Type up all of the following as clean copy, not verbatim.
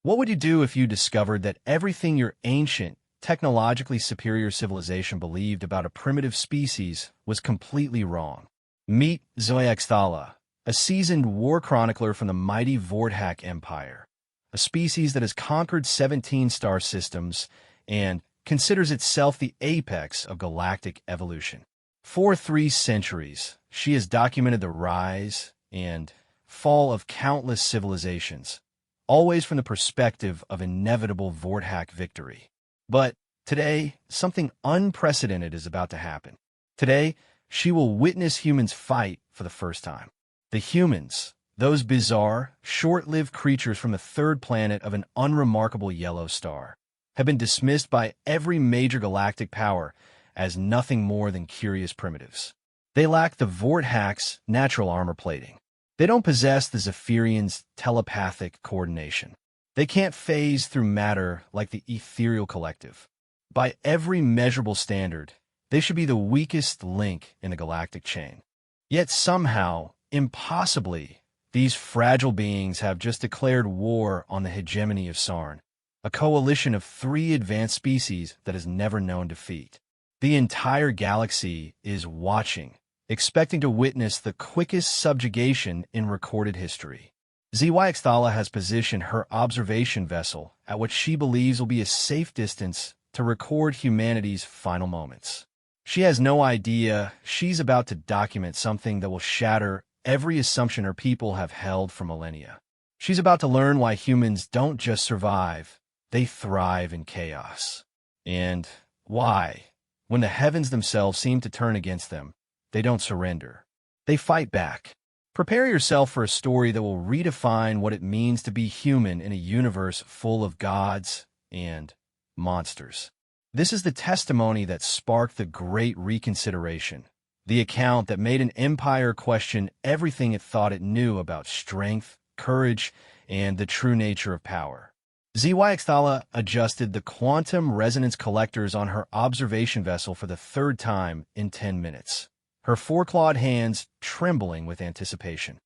What would you do if you discovered that everything your ancient, technologically superior civilization believed about a primitive species was completely wrong? Meet Zoyaxthala, a seasoned war chronicler from the mighty Vordak Empire, a species that has conquered 17 star systems and considers itself the apex of galactic evolution. For 3 centuries, she has documented the rise and fall of countless civilizations, always from the perspective of inevitable Vordak victory. But today, something unprecedented is about to happen. Today, she will witness humans fight for the first time. The humans, those bizarre, short-lived creatures from the third planet of an unremarkable yellow star, have been dismissed by every major galactic power as nothing more than curious primitives. They lack the Vortak's natural armor plating. They don't possess the Zephyrian's telepathic coordination. They can't phase through matter like the ethereal collective. By every measurable standard, they should be the weakest link in the galactic chain. Yet somehow, impossibly, these fragile beings have just declared war on the hegemony of Sarn, a coalition of 3 advanced species that has never known defeat. The entire galaxy is watching, expecting to witness the quickest subjugation in recorded history. Zoyaxthala has positioned her observation vessel at what she believes will be a safe distance to record humanity's final moments. She has no idea she's about to document something that will shatter every assumption her people have held for millennia. She's about to learn why humans don't just survive, they thrive in chaos. And why, when the heavens themselves seem to turn against them, they don't surrender. They fight back. Prepare yourself for a story that will redefine what it means to be human in a universe full of gods and monsters. This is the testimony that sparked the Great Reconsideration, the account that made an empire question everything it thought it knew about strength, courage, and the true nature of power. Zoyaxthala adjusted the quantum resonance collectors on her observation vessel for the 3rd time in 10 minutes, her 4-clawed hands trembling with anticipation.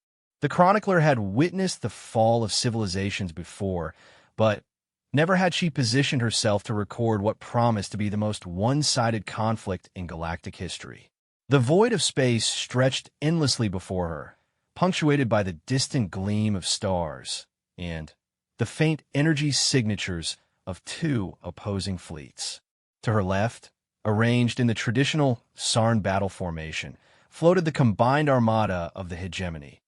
The chronicler had witnessed the fall of civilizations before, but never had she positioned herself to record what promised to be the most one-sided conflict in galactic history. The void of space stretched endlessly before her, punctuated by the distant gleam of stars and the faint energy signatures of 2 opposing fleets. To her left, arranged in the traditional Sarn battle formation, floated the combined armada of the hegemony.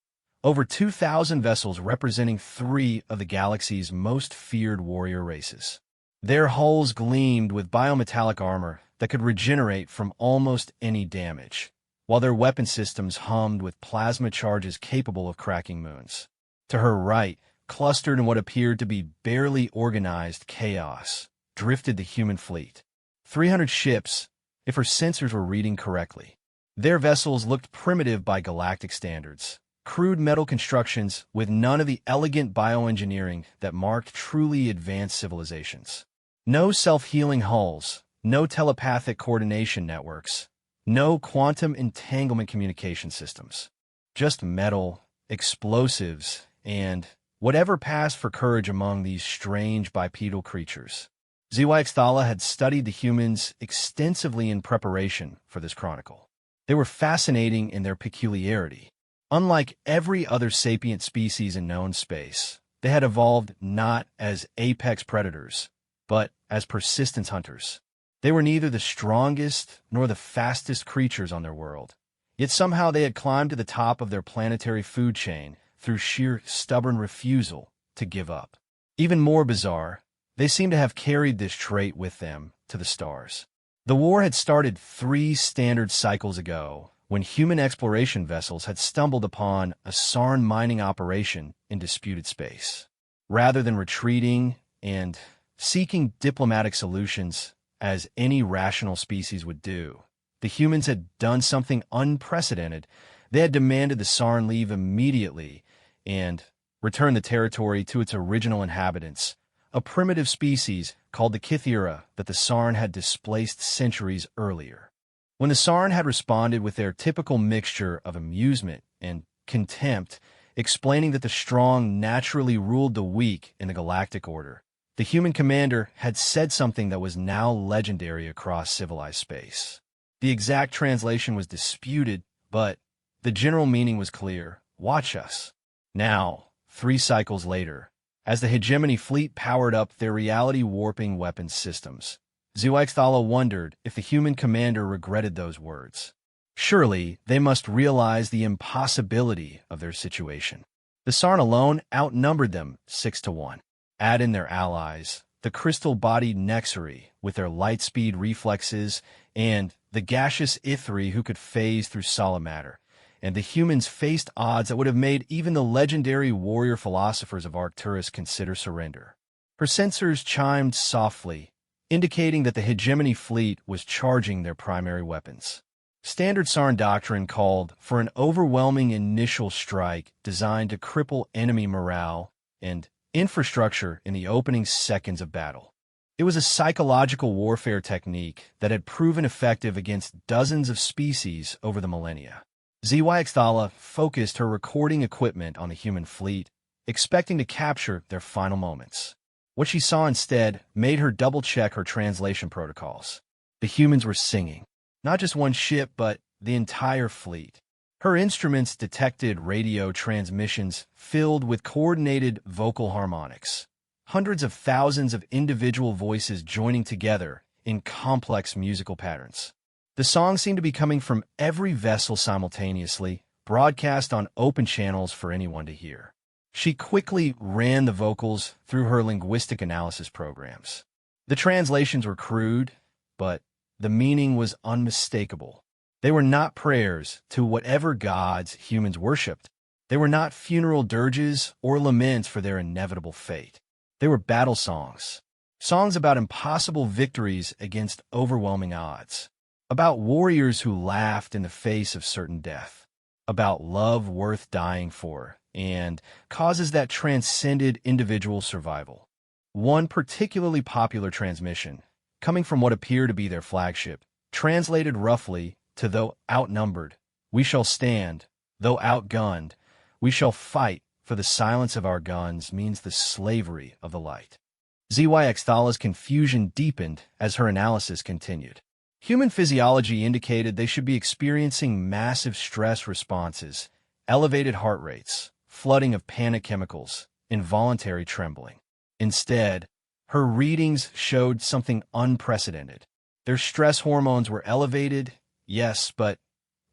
Over 2,000 vessels representing 3 of the galaxy's most feared warrior races. Their hulls gleamed with biometallic armor that could regenerate from almost any damage, while their weapon systems hummed with plasma charges capable of cracking moons. To her right, clustered in what appeared to be barely organized chaos, drifted the human fleet. 300 ships, if her sensors were reading correctly. Their vessels looked primitive by galactic standards. Crude metal constructions with none of the elegant bioengineering that marked truly advanced civilizations. No self-healing hulls, no telepathic coordination networks, no quantum entanglement communication systems. Just metal, explosives, and whatever passed for courage among these strange bipedal creatures. Zoyaxthala had studied the humans extensively in preparation for this chronicle. They were fascinating in their peculiarity. Unlike every other sapient species in known space, they had evolved not as apex predators, but as persistence hunters. They were neither the strongest nor the fastest creatures on their world, yet somehow they had climbed to the top of their planetary food chain through sheer stubborn refusal to give up. Even more bizarre, they seemed to have carried this trait with them to the stars. The war had started 3 standard cycles ago, when human exploration vessels had stumbled upon a Sarn mining operation in disputed space. Rather than retreating and seeking diplomatic solutions, as any rational species would do, the humans had done something unprecedented. They had demanded the Sarn leave immediately and return the territory to its original inhabitants, a primitive species called the Kithira that the Sarn had displaced centuries earlier. When the Sarn had responded with their typical mixture of amusement and contempt, explaining that the strong naturally ruled the weak in the galactic order. The human commander had said something that was now legendary across civilized space. The exact translation was disputed, but the general meaning was clear. Watch us. Now, 3 cycles later, as the hegemony fleet powered up their reality-warping weapons systems, Zuexthala wondered if the human commander regretted those words. Surely, they must realize the impossibility of their situation. The Sarn alone outnumbered them 6-1. Add in their allies, the crystal-bodied Nexari with their light-speed reflexes, and the gaseous Ithri who could phase through solid matter, and the humans faced odds that would have made even the legendary warrior philosophers of Arcturus consider surrender. Her sensors chimed softly, indicating that the hegemony fleet was charging their primary weapons. Standard Sarn doctrine called for an overwhelming initial strike designed to cripple enemy morale and infrastructure in the opening seconds of battle. It was a psychological warfare technique that had proven effective against dozens of species over the millennia. Zuexthala focused her recording equipment on the human fleet, expecting to capture their final moments. What she saw instead made her double-check her translation protocols. The humans were singing. Not just one ship, but the entire fleet. Her instruments detected radio transmissions filled with coordinated vocal harmonics. Hundreds of thousands of individual voices joining together in complex musical patterns. The song seemed to be coming from every vessel simultaneously, broadcast on open channels for anyone to hear. She quickly ran the vocals through her linguistic analysis programs. The translations were crude, but the meaning was unmistakable. They were not prayers to whatever gods humans worshipped. They were not funeral dirges or laments for their inevitable fate. They were battle songs. Songs about impossible victories against overwhelming odds. About warriors who laughed in the face of certain death. About love worth dying for, and causes that transcended individual survival. One particularly popular transmission, coming from what appeared to be their flagship, translated roughly to though outnumbered, we shall stand, though outgunned, we shall fight, for the silence of our guns means the slavery of the light. Zuexthala's confusion deepened as her analysis continued. Human physiology indicated they should be experiencing massive stress responses, elevated heart rates, flooding of panic chemicals, involuntary trembling. Instead, her readings showed something unprecedented. Their stress hormones were elevated, yes, but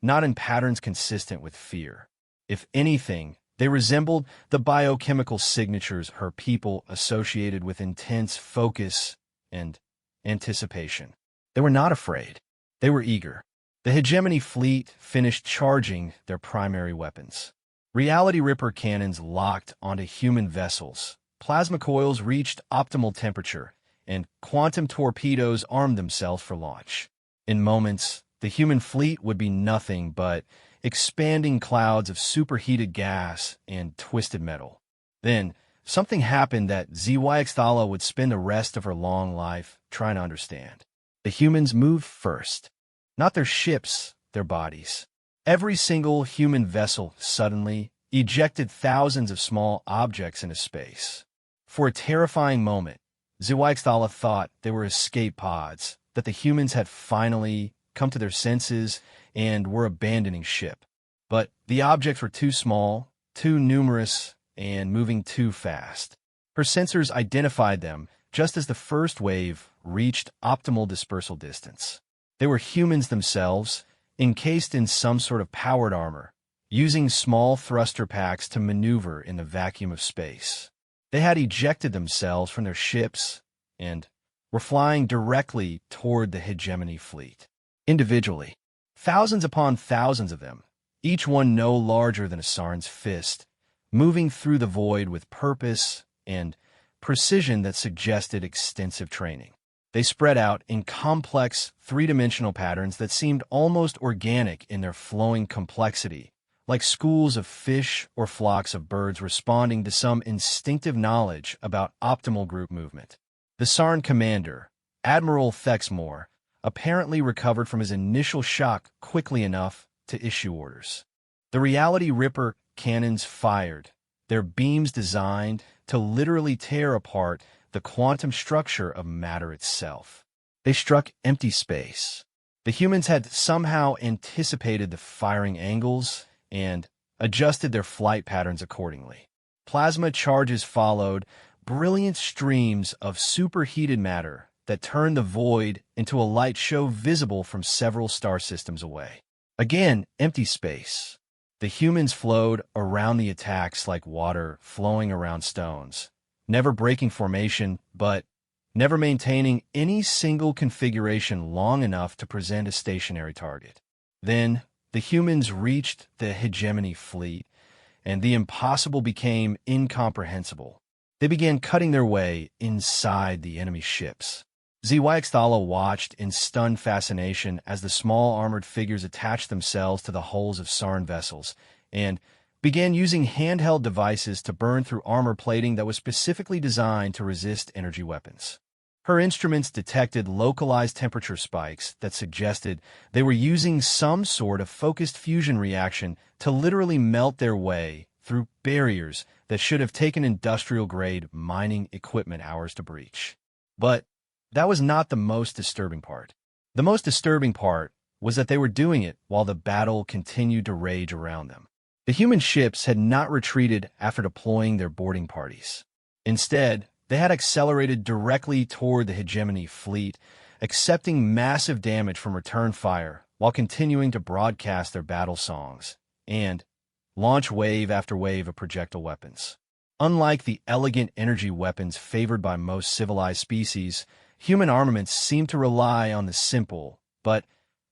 not in patterns consistent with fear. If anything, they resembled the biochemical signatures her people associated with intense focus and anticipation. They were not afraid. They were eager. The hegemony fleet finished charging their primary weapons. Reality Ripper cannons locked onto human vessels. Plasma coils reached optimal temperature, and quantum torpedoes armed themselves for launch. In moments, the human fleet would be nothing but expanding clouds of superheated gas and twisted metal. Then, something happened that Zuexthala would spend the rest of her long life trying to understand. The humans moved first. Not their ships, their bodies. Every single human vessel suddenly ejected thousands of small objects into space. For a terrifying moment, Zuexthala thought they were escape pods, that the humans had finally come to their senses and were abandoning ship. But the objects were too small, too numerous, and moving too fast. Her sensors identified them just as the first wave reached optimal dispersal distance. They were humans themselves, encased in some sort of powered armor, using small thruster packs to maneuver in the vacuum of space. They had ejected themselves from their ships and were flying directly toward the hegemony fleet. Individually, thousands upon thousands of them, each one no larger than a Sarn's fist, moving through the void with purpose and precision that suggested extensive training. They spread out in complex, three-dimensional patterns that seemed almost organic in their flowing complexity, like schools of fish or flocks of birds responding to some instinctive knowledge about optimal group movement. The Sarn commander, Admiral Thexmore, apparently recovered from his initial shock quickly enough to issue orders. The Reality Ripper cannons fired, their beams designed to literally tear apart the quantum structure of matter itself. They struck empty space. The humans had somehow anticipated the firing angles and adjusted their flight patterns accordingly. Plasma charges followed, brilliant streams of superheated matter that turned the void into a light show visible from several star systems away. Again, empty space. The humans flowed around the attacks like water flowing around stones, never breaking formation, but never maintaining any single configuration long enough to present a stationary target. Then, the humans reached the hegemony fleet, and the impossible became incomprehensible. They began cutting their way inside the enemy ships. ZYXTALA watched in stunned fascination as the small armored figures attached themselves to the hulls of Sarn vessels and began using handheld devices to burn through armor plating that was specifically designed to resist energy weapons. Her instruments detected localized temperature spikes that suggested they were using some sort of focused fusion reaction to literally melt their way through barriers that should have taken industrial-grade mining equipment hours to breach. But that was not the most disturbing part. The most disturbing part was that they were doing it while the battle continued to rage around them. The human ships had not retreated after deploying their boarding parties. Instead, they had accelerated directly toward the hegemony fleet, accepting massive damage from return fire while continuing to broadcast their battle songs and launch wave after wave of projectile weapons. Unlike the elegant energy weapons favored by most civilized species, human armaments seem to rely on the simple but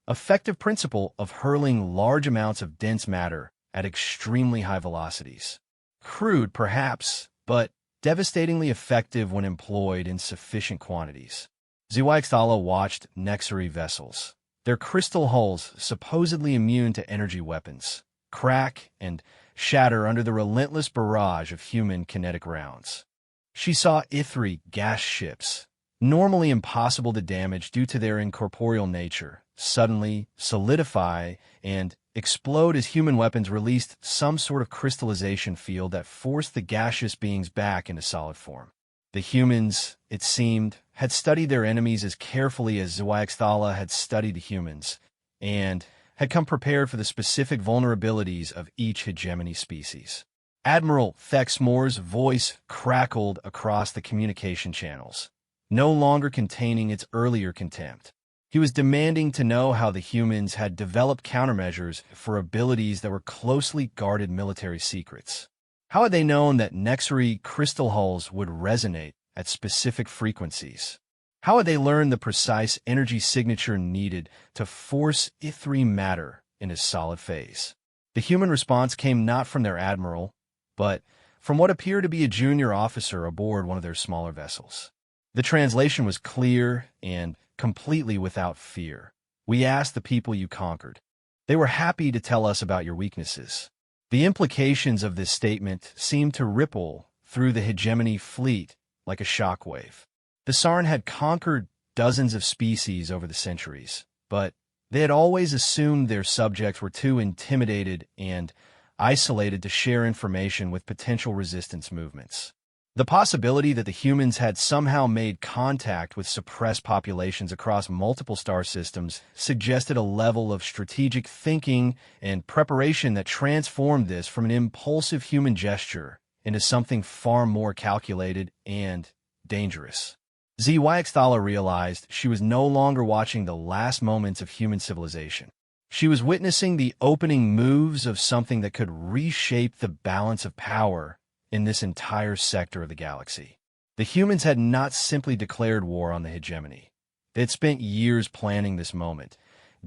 effective principle of hurling large amounts of dense matter at extremely high velocities. Crude, perhaps, but devastatingly effective when employed in sufficient quantities. ZYXTALA watched Nexari vessels, their crystal hulls supposedly immune to energy weapons, crack and shatter under the relentless barrage of human kinetic rounds. She saw Ithri gas ships, normally impossible to damage due to their incorporeal nature, suddenly solidify and explode as human weapons released some sort of crystallization field that forced the gaseous beings back into solid form. The humans, it seemed, had studied their enemies as carefully as ZYXTALA had studied the humans, and had come prepared for the specific vulnerabilities of each hegemony species. Admiral Thexmore's voice crackled across the communication channels, no longer containing its earlier contempt. He was demanding to know how the humans had developed countermeasures for abilities that were closely guarded military secrets. How had they known that Nexari crystal hulls would resonate at specific frequencies? How had they learned the precise energy signature needed to force Ithri matter in a solid phase? The human response came not from their admiral, but from what appeared to be a junior officer aboard one of their smaller vessels. The translation was clear and completely without fear. We asked the people you conquered. They were happy to tell us about your weaknesses. The implications of this statement seemed to ripple through the hegemony fleet like a shockwave. The Sarn had conquered dozens of species over the centuries, but they had always assumed their subjects were too intimidated and isolated to share information with potential resistance movements. The possibility that the humans had somehow made contact with suppressed populations across multiple star systems suggested a level of strategic thinking and preparation that transformed this from an impulsive human gesture into something far more calculated and dangerous. ZYXTALA realized she was no longer watching the last moments of human civilization. She was witnessing the opening moves of something that could reshape the balance of power in this entire sector of the galaxy. The humans had not simply declared war on the hegemony. They had spent years planning this moment,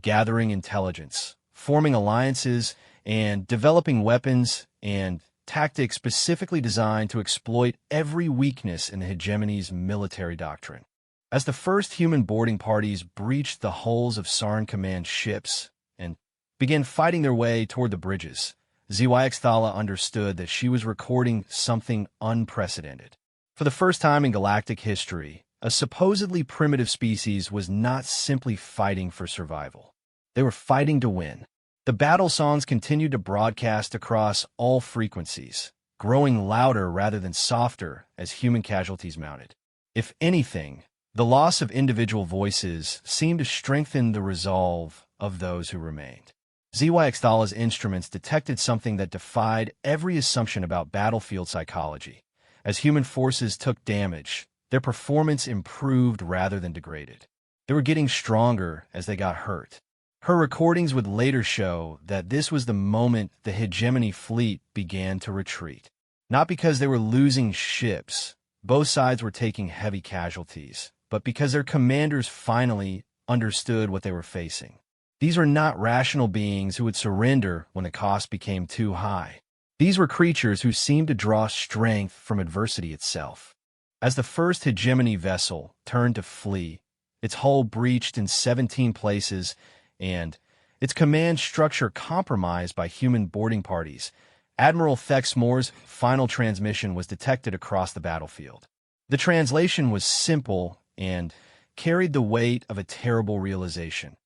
gathering intelligence, forming alliances, and developing weapons and tactics specifically designed to exploit every weakness in the hegemony's military doctrine. As the first human boarding parties breached the hulls of Sarn Command ships and began fighting their way toward the bridges, ZYXTALA understood that she was recording something unprecedented. For the first time in galactic history, a supposedly primitive species was not simply fighting for survival. They were fighting to win. The battle songs continued to broadcast across all frequencies, growing louder rather than softer as human casualties mounted. If anything, the loss of individual voices seemed to strengthen the resolve of those who remained. ZYX Thala's instruments detected something that defied every assumption about battlefield psychology. As human forces took damage, their performance improved rather than degraded. They were getting stronger as they got hurt. Her recordings would later show that this was the moment the hegemony fleet began to retreat. Not because they were losing ships, both sides were taking heavy casualties, but because their commanders finally understood what they were facing. These were not rational beings who would surrender when the cost became too high. These were creatures who seemed to draw strength from adversity itself. As the first hegemony vessel turned to flee, its hull breached in 17 places and its command structure compromised by human boarding parties, Admiral Thexmore's final transmission was detected across the battlefield. The translation was simple and carried the weight of a terrible realization.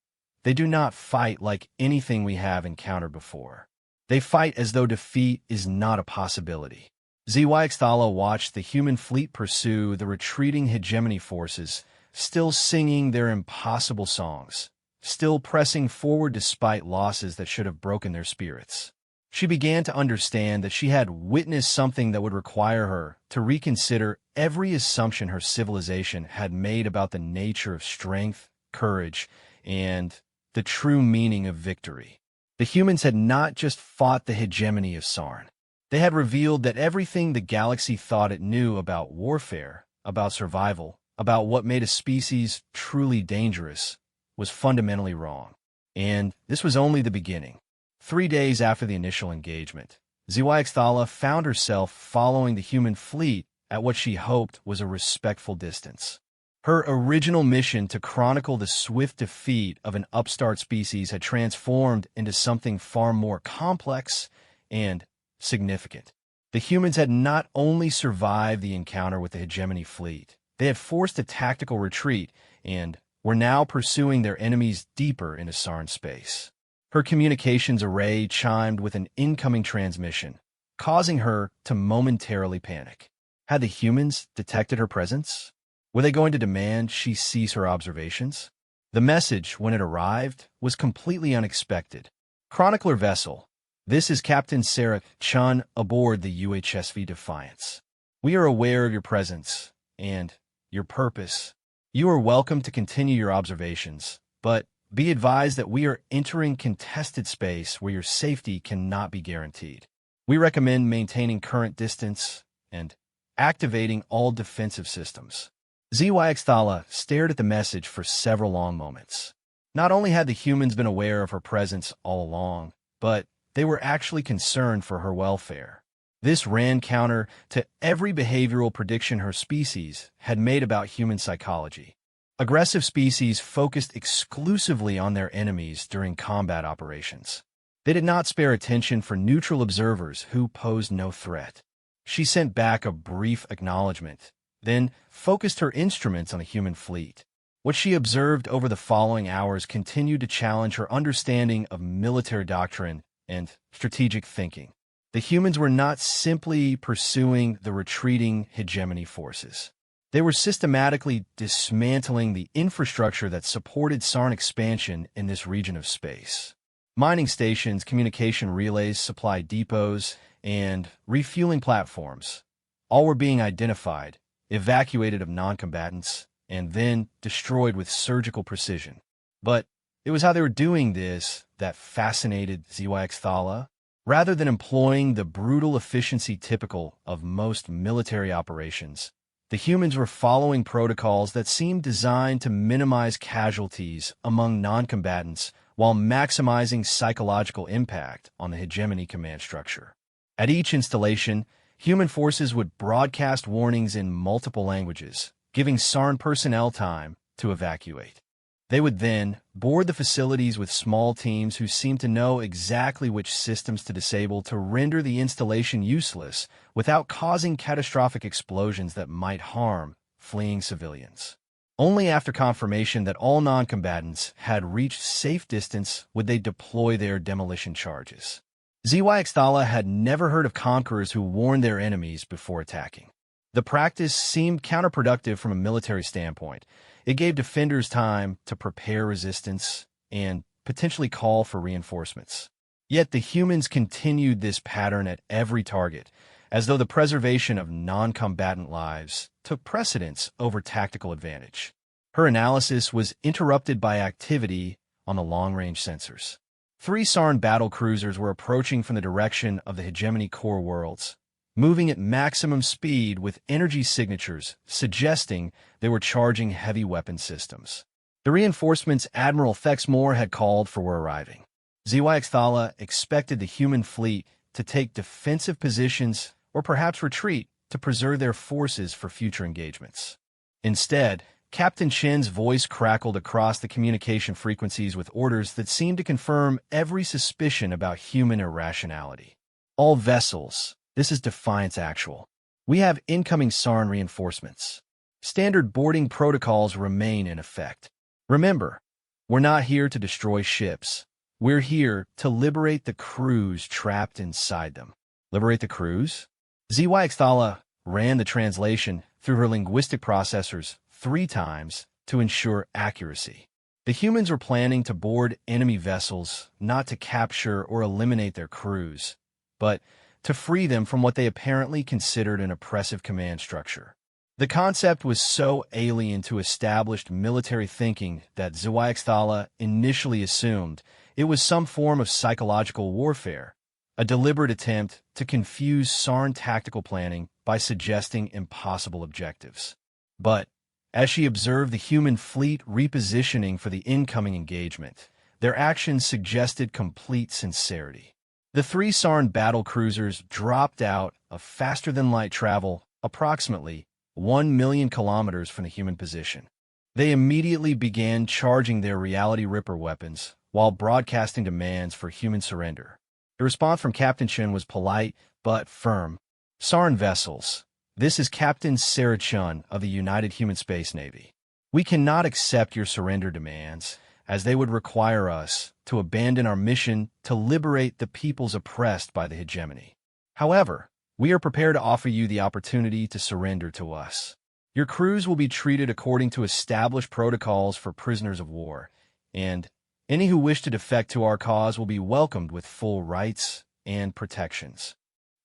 They do not fight like anything we have encountered before. They fight as though defeat is not a possibility. ZYX Thala watched the human fleet pursue the retreating hegemony forces, still singing their impossible songs, still pressing forward despite losses that should have broken their spirits. She began to understand that she had witnessed something that would require her to reconsider every assumption her civilization had made about the nature of strength, courage, and the true meaning of victory. The humans had not just fought the hegemony of Sarn. They had revealed that everything the galaxy thought it knew about warfare, about survival, about what made a species truly dangerous, was fundamentally wrong. And this was only the beginning. 3 days after the initial engagement, ZYX Thala found herself following the human fleet at what she hoped was a respectful distance. Her original mission to chronicle the swift defeat of an upstart species had transformed into something far more complex and significant. The humans had not only survived the encounter with the hegemony fleet, they had forced a tactical retreat and were now pursuing their enemies deeper into Sarn space. Her communications array chimed with an incoming transmission, causing her to momentarily panic. Had the humans detected her presence? Were they going to demand she cease her observations? The message, when it arrived, was completely unexpected. Chronicler Vessel, this is Captain Sarah Chun aboard the UHSV Defiance. We are aware of your presence and your purpose. You are welcome to continue your observations, but be advised that we are entering contested space where your safety cannot be guaranteed. We recommend maintaining current distance and activating all defensive systems. ZYX Thala stared at the message for several long moments. Not only had the humans been aware of her presence all along, but they were actually concerned for her welfare. This ran counter to every behavioral prediction her species had made about human psychology. Aggressive species focused exclusively on their enemies during combat operations. They did not spare attention for neutral observers who posed no threat. She sent back a brief acknowledgement, then focused her instruments on the human fleet. What she observed over the following hours continued to challenge her understanding of military doctrine and strategic thinking. The humans were not simply pursuing the retreating hegemony forces. They were systematically dismantling the infrastructure that supported Sarn expansion in this region of space. Mining stations, communication relays, supply depots, and refueling platforms all were being identified, evacuated of non-combatants, and then destroyed with surgical precision. But it was how they were doing this that fascinated ZYX Thala. Rather than employing the brutal efficiency typical of most military operations, the humans were following protocols that seemed designed to minimize casualties among non-combatants while maximizing psychological impact on the hegemony command structure. At each installation, human forces would broadcast warnings in multiple languages, giving Sarn personnel time to evacuate. They would then board the facilities with small teams who seemed to know exactly which systems to disable to render the installation useless without causing catastrophic explosions that might harm fleeing civilians. Only after confirmation that all non-combatants had reached safe distance would they deploy their demolition charges. ZYX Thala had never heard of conquerors who warned their enemies before attacking. The practice seemed counterproductive from a military standpoint. It gave defenders time to prepare resistance and potentially call for reinforcements. Yet the humans continued this pattern at every target, as though the preservation of non-combatant lives took precedence over tactical advantage. Her analysis was interrupted by activity on the long-range sensors. 3 Sarn battle cruisers were approaching from the direction of the hegemony core worlds, moving at maximum speed with energy signatures suggesting they were charging heavy weapon systems. The reinforcements Admiral Thexmore had called for were arriving. ZYX Thala expected the human fleet to take defensive positions or perhaps retreat to preserve their forces for future engagements. Instead, Captain Chen's voice crackled across the communication frequencies with orders that seemed to confirm every suspicion about human irrationality. All vessels, this is Defiance Actual. We have incoming Sarn reinforcements. Standard boarding protocols remain in effect. Remember, we're not here to destroy ships. We're here to liberate the crews trapped inside them. Liberate the crews? ZYX Thala ran the translation through her linguistic processors 3 times to ensure accuracy. The humans were planning to board enemy vessels not to capture or eliminate their crews, but to free them from what they apparently considered an oppressive command structure. The concept was so alien to established military thinking that ZYX Thala initially assumed it was some form of psychological warfare, a deliberate attempt to confuse Sarn tactical planning by suggesting impossible objectives. But as she observed the human fleet repositioning for the incoming engagement, their actions suggested complete sincerity. The 3 Sarn battle cruisers dropped out of faster-than-light travel approximately 1 million kilometers from the human position. They immediately began charging their Reality Ripper weapons while broadcasting demands for human surrender. The response from Captain Chen was polite but firm. Sarn vessels, this is Captain Sarah Chun of the United Human Space Navy. We cannot accept your surrender demands, as they would require us to abandon our mission to liberate the peoples oppressed by the hegemony. However, we are prepared to offer you the opportunity to surrender to us. Your crews will be treated according to established protocols for prisoners of war, and any who wish to defect to our cause will be welcomed with full rights and protections.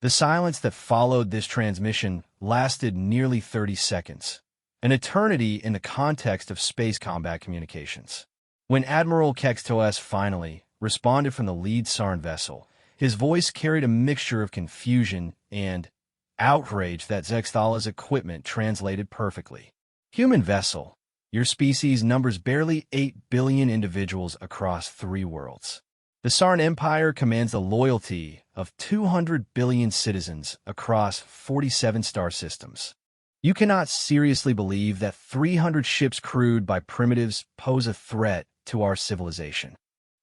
The silence that followed this transmission lasted nearly 30 seconds, an eternity in the context of space combat communications. When Admiral Kextoes finally responded from the lead Sarn vessel, his voice carried a mixture of confusion and outrage that ZYX Thala's equipment translated perfectly. Human vessel, your species numbers barely 8 billion individuals across 3 worlds. The Sarn Empire commands the loyalty of 200 billion citizens across 47 star systems. You cannot seriously believe that 300 ships crewed by primitives pose a threat to our civilization.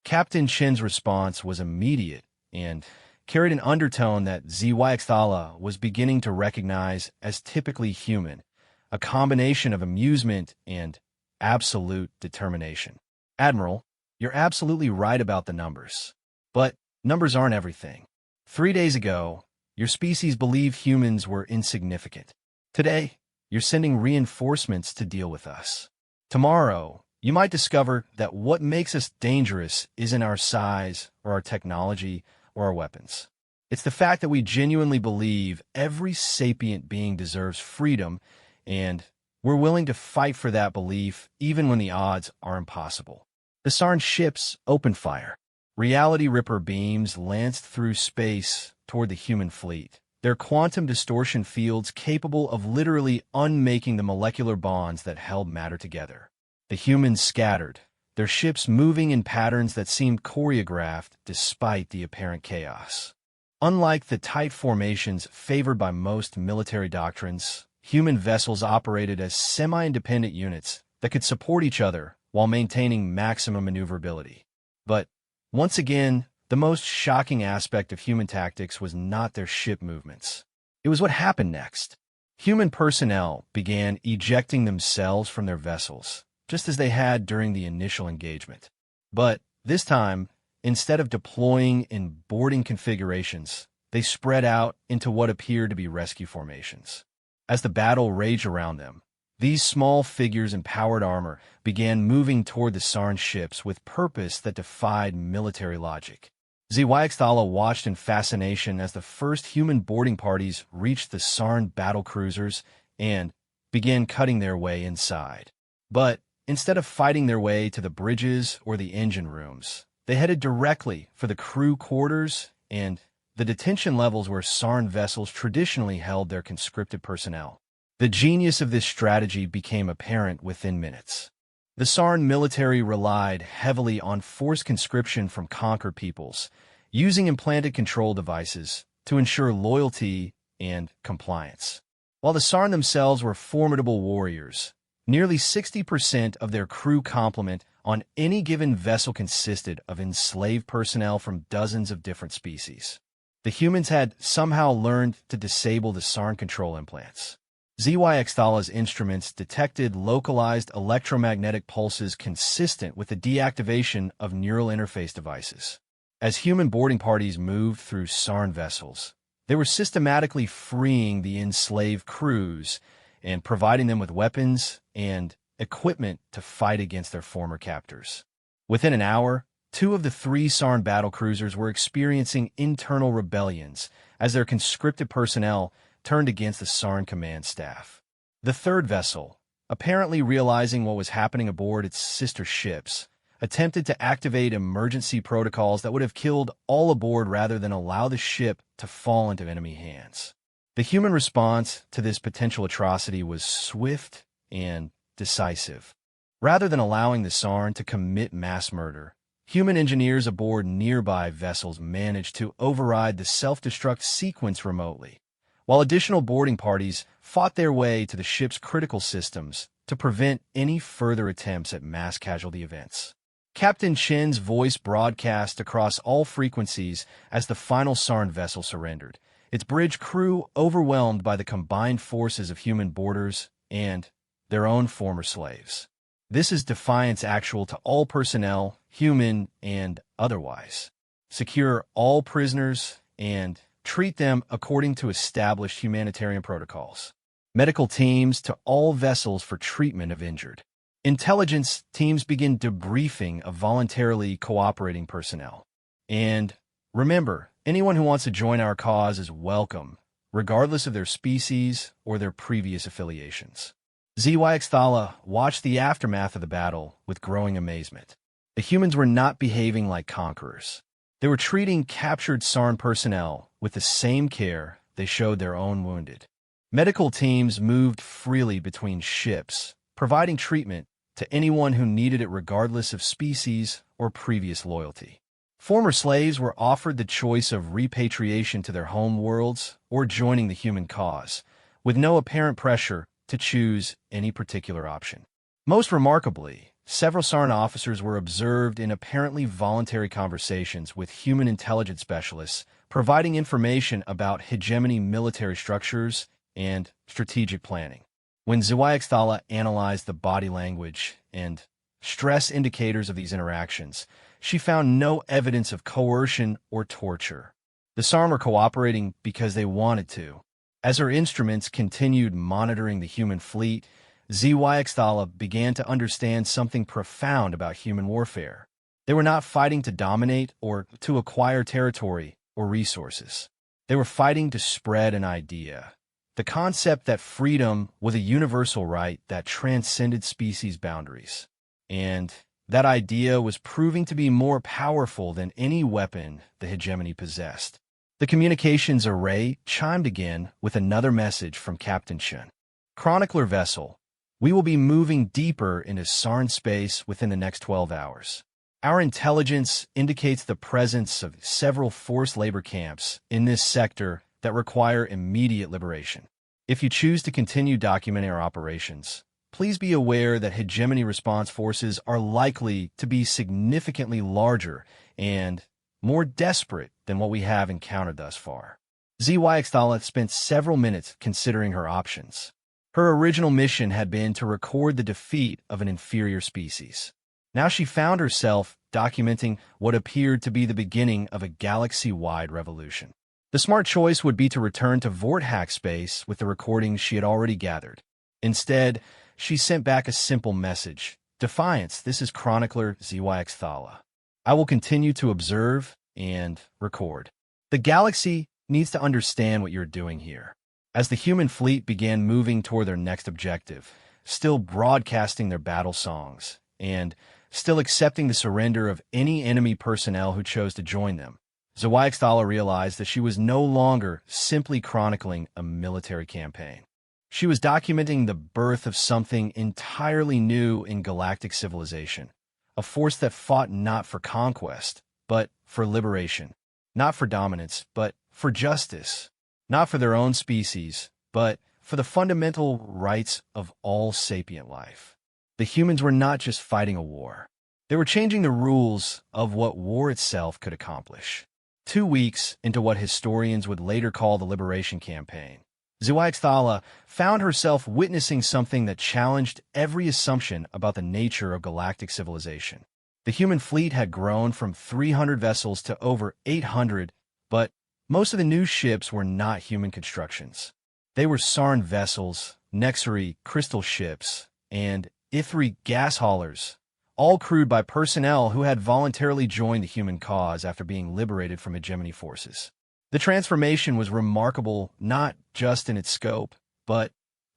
Captain Chen's response was immediate and carried an undertone that ZYX Thala was beginning to recognize as typically human, a combination of amusement and absolute determination. Admiral, you're absolutely right about the numbers. But numbers aren't everything. 3 days ago, your species believed humans were insignificant. Today, you're sending reinforcements to deal with us. Tomorrow, you might discover that what makes us dangerous isn't our size or our technology or our weapons. It's the fact that we genuinely believe every sapient being deserves freedom, and we're willing to fight for that belief even when the odds are impossible. The Sarn ships opened fire. Reality Ripper beams lanced through space toward the human fleet, their quantum distortion fields capable of literally unmaking the molecular bonds that held matter together. The humans scattered, their ships moving in patterns that seemed choreographed despite the apparent chaos. Unlike the tight formations favored by most military doctrines, human vessels operated as semi-independent units that could support each other while maintaining maximum maneuverability. But, once again, the most shocking aspect of human tactics was not their ship movements. It was what happened next. Human personnel began ejecting themselves from their vessels, just as they had during the initial engagement. But this time, instead of deploying in boarding configurations, they spread out into what appeared to be rescue formations. As the battle raged around them, these small figures in powered armor began moving toward the Sarn ships with purpose that defied military logic. Zwyxthala watched in fascination as the first human boarding parties reached the Sarn battlecruisers and began cutting their way inside. But instead of fighting their way to the bridges or the engine rooms, they headed directly for the crew quarters and the detention levels where Sarn vessels traditionally held their conscripted personnel. The genius of this strategy became apparent within minutes. The Sarn military relied heavily on forced conscription from conquered peoples, using implanted control devices to ensure loyalty and compliance. While the Sarn themselves were formidable warriors, nearly 60% of their crew complement on any given vessel consisted of enslaved personnel from dozens of different species. The humans had somehow learned to disable the Sarn control implants. Zwyxthala's instruments detected localized electromagnetic pulses consistent with the deactivation of neural interface devices. As human boarding parties moved through Sarn vessels, they were systematically freeing the enslaved crews and providing them with weapons and equipment to fight against their former captors. Within an hour, 2 of the 3 Sarn battlecruisers were experiencing internal rebellions as their conscripted personnel turned against the Sarn command staff. The third vessel, apparently realizing what was happening aboard its sister ships, attempted to activate emergency protocols that would have killed all aboard rather than allow the ship to fall into enemy hands. The human response to this potential atrocity was swift and decisive. Rather than allowing the Sarn to commit mass murder, human engineers aboard nearby vessels managed to override the self-destruct sequence remotely, while additional boarding parties fought their way to the ship's critical systems to prevent any further attempts at mass casualty events. Captain Chen's voice broadcast across all frequencies as the final Sarn vessel surrendered, its bridge crew overwhelmed by the combined forces of human boarders and their own former slaves. This is defiance actual to all personnel, human and otherwise. Secure all prisoners and treat them according to established humanitarian protocols. Medical teams to all vessels for treatment of injured. Intelligence teams begin debriefing of voluntarily cooperating personnel. And remember, anyone who wants to join our cause is welcome, regardless of their species or their previous affiliations. Zwyxthala watched the aftermath of the battle with growing amazement. The humans were not behaving like conquerors. They were treating captured Sarn personnel with the same care they showed their own wounded. Medical teams moved freely between ships, providing treatment to anyone who needed it regardless of species or previous loyalty. Former slaves were offered the choice of repatriation to their home worlds or joining the human cause, with no apparent pressure to choose any particular option. Most remarkably, several Sarn officers were observed in apparently voluntary conversations with human intelligence specialists, providing information about hegemony military structures and strategic planning. When Zwyxthala analyzed the body language and stress indicators of these interactions, she found no evidence of coercion or torture. The Sarn were cooperating because they wanted to. As her instruments continued monitoring the human fleet, Zwyxthala began to understand something profound about human warfare. They were not fighting to dominate or to acquire territory or resources. They were fighting to spread an idea. The concept that freedom was a universal right that transcended species boundaries. And that idea was proving to be more powerful than any weapon the hegemony possessed. The communications array chimed again with another message from Captain Chen. Chronicler vessel, we will be moving deeper into Sarn space within the next 12 hours. Our intelligence indicates the presence of several forced labor camps in this sector that require immediate liberation. If you choose to continue documenting our operations, please be aware that hegemony response forces are likely to be significantly larger and more desperate than what we have encountered thus far. ZYX spent several minutes considering her options. Her original mission had been to record the defeat of an inferior species. Now she found herself documenting what appeared to be the beginning of a galaxy-wide revolution. The smart choice would be to return to Vorthack space with the recordings she had already gathered. Instead, she sent back a simple message. Defiance, this is Chronicler ZYX. I will continue to observe and record. The galaxy needs to understand what you're doing here. As the human fleet began moving toward their next objective, still broadcasting their battle songs, and still accepting the surrender of any enemy personnel who chose to join them, ZYX realized that she was no longer simply chronicling a military campaign. She was documenting the birth of something entirely new in galactic civilization, a force that fought not for conquest, but for liberation, not for dominance, but for justice, not for their own species, but for the fundamental rights of all sapient life. The humans were not just fighting a war. They were changing the rules of what war itself could accomplish. 2 weeks into what historians would later call the Liberation Campaign, ZYX found herself witnessing something that challenged every assumption about the nature of galactic civilization. The human fleet had grown from 300 vessels to over 800, but most of the new ships were not human constructions. They were Sarn vessels, Nexari crystal ships, and Ithri gas haulers, all crewed by personnel who had voluntarily joined the human cause after being liberated from hegemony forces. The transformation was remarkable not just in its scope, but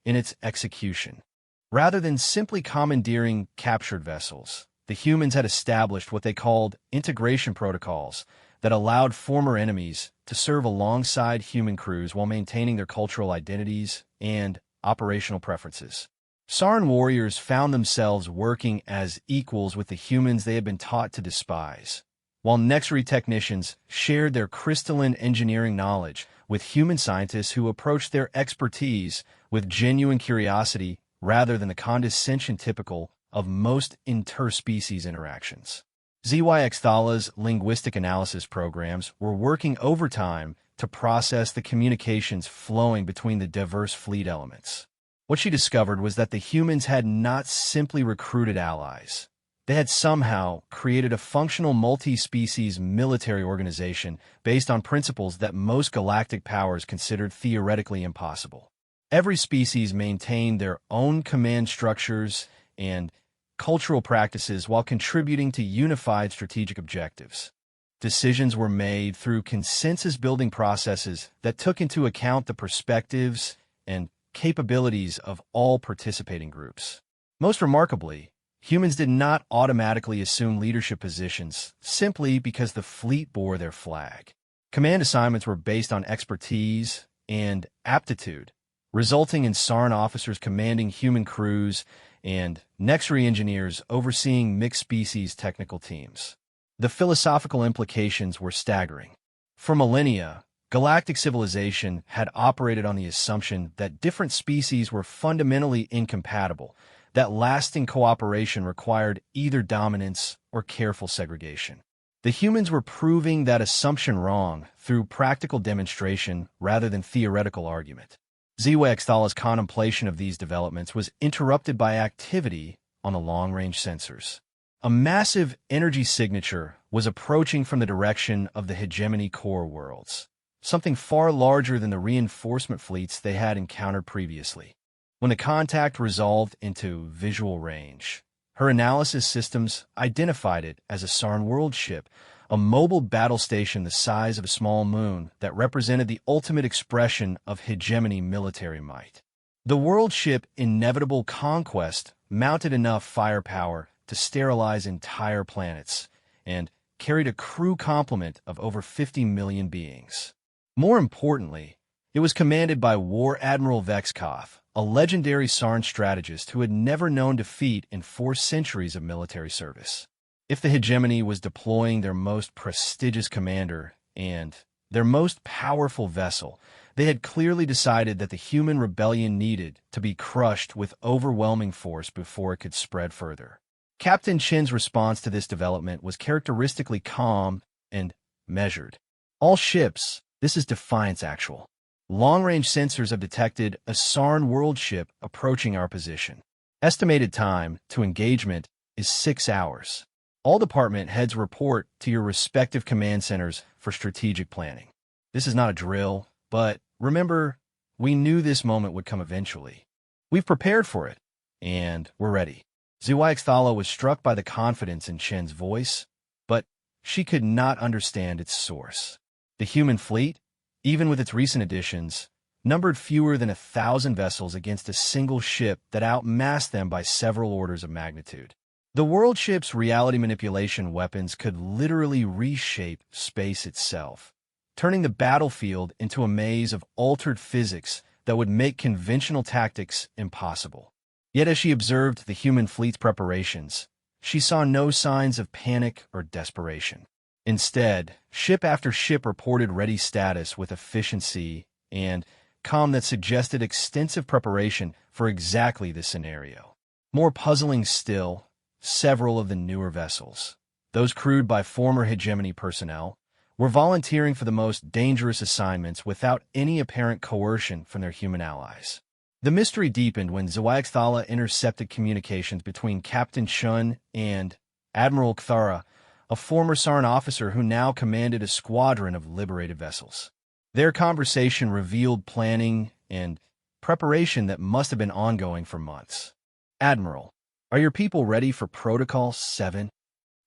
in its execution. Rather than simply commandeering captured vessels, the humans had established what they called integration protocols that allowed former enemies to serve alongside human crews while maintaining their cultural identities and operational preferences. Sarn warriors found themselves working as equals with the humans they had been taught to despise, while Nexari technicians shared their crystalline engineering knowledge with human scientists who approached their expertise with genuine curiosity rather than the condescension typical of most interspecies interactions. ZYX linguistic analysis programs were working overtime to process the communications flowing between the diverse fleet elements. What she discovered was that the humans had not simply recruited allies. They had somehow created a functional multi-species military organization based on principles that most galactic powers considered theoretically impossible. Every species maintained their own command structures and cultural practices while contributing to unified strategic objectives. Decisions were made through consensus-building processes that took into account the perspectives and capabilities of all participating groups. Most remarkably, humans did not automatically assume leadership positions simply because the fleet bore their flag. Command assignments were based on expertise and aptitude, resulting in Sarn officers commanding human crews and Nexari engineers overseeing mixed-species technical teams. The philosophical implications were staggering. For millennia, galactic civilization had operated on the assumption that different species were fundamentally incompatible, that lasting cooperation required either dominance or careful segregation. The humans were proving that assumption wrong through practical demonstration rather than theoretical argument. ZYX's contemplation of these developments was interrupted by activity on the long-range sensors. A massive energy signature was approaching from the direction of the hegemony core worlds, something far larger than the reinforcement fleets they had encountered previously. When the contact resolved into visual range, her analysis systems identified it as a Sarn world ship, a mobile battle station the size of a small moon that represented the ultimate expression of hegemony military might. The world ship Inevitable Conquest mounted enough firepower to sterilize entire planets and carried a crew complement of over 50 million beings. More importantly, it was commanded by War Admiral Vexkoth, a legendary Sarn strategist who had never known defeat in 4 centuries of military service. If the hegemony was deploying their most prestigious commander and their most powerful vessel, they had clearly decided that the human rebellion needed to be crushed with overwhelming force before it could spread further. Captain Chin's response to this development was characteristically calm and measured. All ships, This is Defiance Actual. Long-range sensors have detected a Sarn world ship approaching our position. Estimated time to engagement is 6 hours. All department heads report to your respective command centers for strategic planning. This is not a drill, but remember, we knew this moment would come eventually. We've prepared for it, and we're ready. Zuaixthala was struck by the confidence in Shen's voice, but she could not understand its source. The human fleet, even with its recent additions, numbered fewer than 1,000 vessels against a single ship that outmassed them by several orders of magnitude. The world ship's reality manipulation weapons could literally reshape space itself, turning the battlefield into a maze of altered physics that would make conventional tactics impossible. Yet as she observed the human fleet's preparations, she saw no signs of panic or desperation. Instead, ship after ship reported ready status with efficiency and calm that suggested extensive preparation for exactly this scenario. More puzzling still, several of the newer vessels, those crewed by former hegemony personnel, were volunteering for the most dangerous assignments without any apparent coercion from their human allies. The mystery deepened when Zuaixthala intercepted communications between Captain Shun and Admiral Kthara, a former Sarn officer who now commanded a squadron of liberated vessels. Their conversation revealed planning and preparation that must have been ongoing for months. "Admiral, are your people ready for Protocol 7?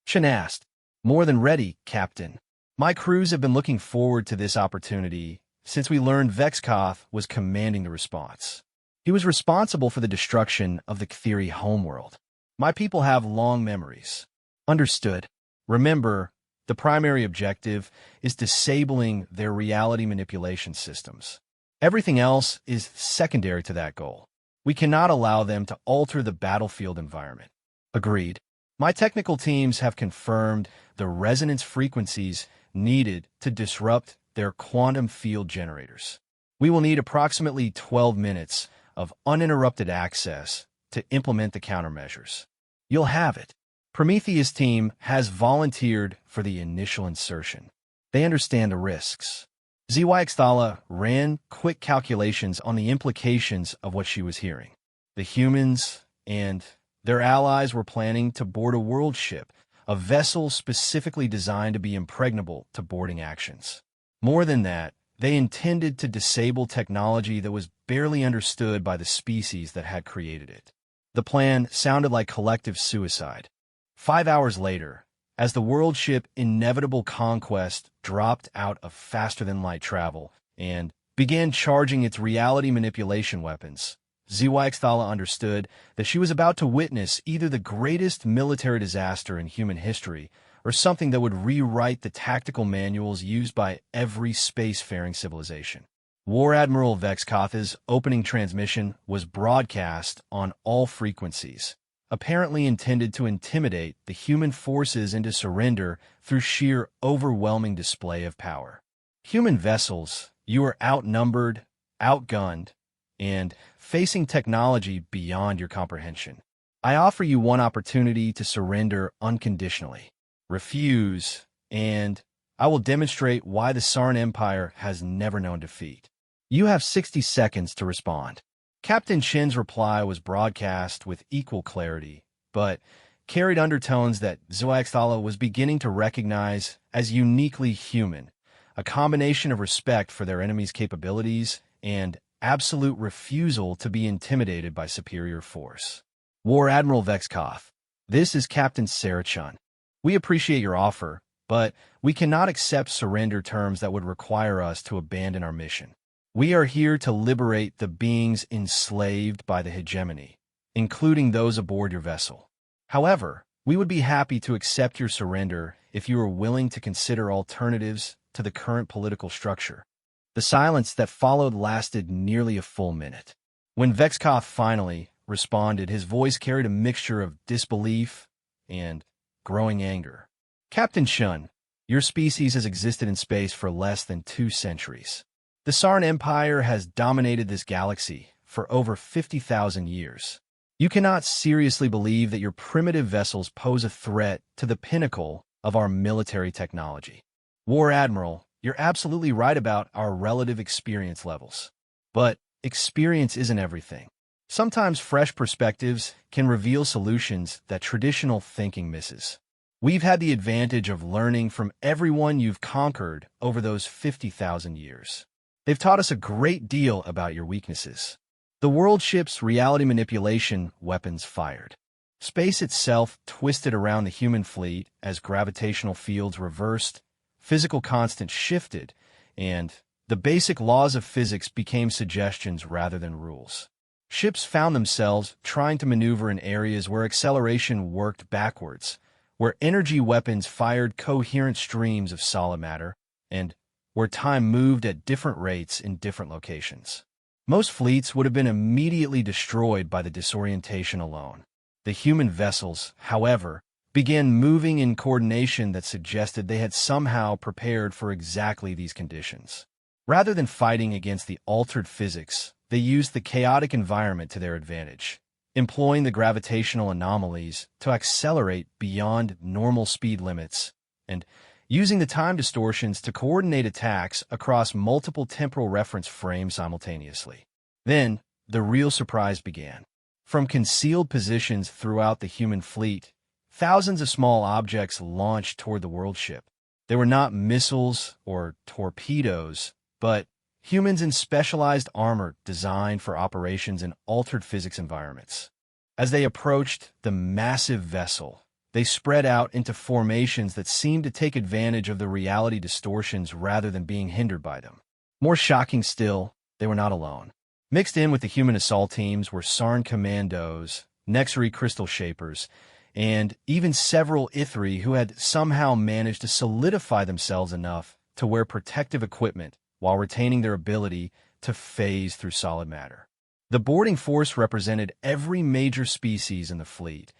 Shen asked. "More than ready, Captain. My crews have been looking forward to this opportunity since we learned Vexkoth was commanding the response. He was responsible for the destruction of the Kthiri homeworld. My people have long memories." "Understood. Remember, the primary objective is disabling their reality manipulation systems. Everything else is secondary to that goal. We cannot allow them to alter the battlefield environment." "Agreed. My technical teams have confirmed the resonance frequencies needed to disrupt their quantum field generators. We will need approximately 12 minutes of uninterrupted access to implement the countermeasures. You'll have it. Prometheus' team has volunteered for the initial insertion. They understand the risks." Zuaixthala ran quick calculations on the implications of what she was hearing. The humans and their allies were planning to board a world ship, a vessel specifically designed to be impregnable to boarding actions. More than that, they intended to disable technology that was barely understood by the species that had created it. The plan sounded like collective suicide. 5 hours later, as the world ship Inevitable Conquest dropped out of faster-than-light travel and began charging its reality manipulation weapons, Zuaixthala understood that she was about to witness either the greatest military disaster in human history or something that would rewrite the tactical manuals used by every spacefaring civilization. War Admiral Vexkoth's opening transmission was broadcast on all frequencies, apparently intended to intimidate the human forces into surrender through sheer overwhelming display of power. "Human vessels, you are outnumbered, outgunned, and facing technology beyond your comprehension. I offer you one opportunity to surrender unconditionally. Refuse, and I will demonstrate why the Sarn Empire has never known defeat. You have 60 seconds to respond." Captain Shen's reply was broadcast with equal clarity, but carried undertones that Zuaixthala was beginning to recognize as uniquely human, a combination of respect for their enemy's capabilities and absolute refusal to be intimidated by superior force. "War Admiral Vexkoth, this is Captain Sarachun. We appreciate your offer, but we cannot accept surrender terms that would require us to abandon our mission. We are here to liberate the beings enslaved by the hegemony, including those aboard your vessel. However, we would be happy to accept your surrender if you are willing to consider alternatives to the current political structure." The silence that followed lasted nearly a full minute. When Vexkoth finally responded, his voice carried a mixture of disbelief and growing anger. "Captain Shun, your species has existed in space for less than 2 centuries. The Sarn Empire has dominated this galaxy for over 50,000 years. You cannot seriously believe that your primitive vessels pose a threat to the pinnacle of our military technology. War Admiral, you're absolutely right about our relative experience levels. But experience isn't everything. Sometimes fresh perspectives can reveal solutions that traditional thinking misses. We've had the advantage of learning from everyone you've conquered over those 50,000 years. They've taught us a great deal about your weaknesses. The world ship's reality manipulation weapons fired. Space itself twisted around the human fleet as gravitational fields reversed, physical constants shifted, and the basic laws of physics became suggestions rather than rules. Ships found themselves trying to maneuver in areas where acceleration worked backwards, where energy weapons fired coherent streams of solid matter, and where time moved at different rates in different locations. Most fleets would have been immediately destroyed by the disorientation alone. The human vessels, however, began moving in coordination that suggested they had somehow prepared for exactly these conditions. Rather than fighting against the altered physics, they used the chaotic environment to their advantage, employing the gravitational anomalies to accelerate beyond normal speed limits, and using the time distortions to coordinate attacks across multiple temporal reference frames simultaneously. Then, the real surprise began. From concealed positions throughout the human fleet, thousands of small objects launched toward the world ship. They were not missiles or torpedoes, but humans in specialized armor designed for operations in altered physics environments. As they approached the massive vessel, they spread out into formations that seemed to take advantage of the reality distortions rather than being hindered by them. More shocking still, they were not alone. Mixed in with the human assault teams were Sarn commandos, Nexari crystal shapers, and even several Ithri who had somehow managed to solidify themselves enough to wear protective equipment while retaining their ability to phase through solid matter. The boarding force represented every major species in the fleet,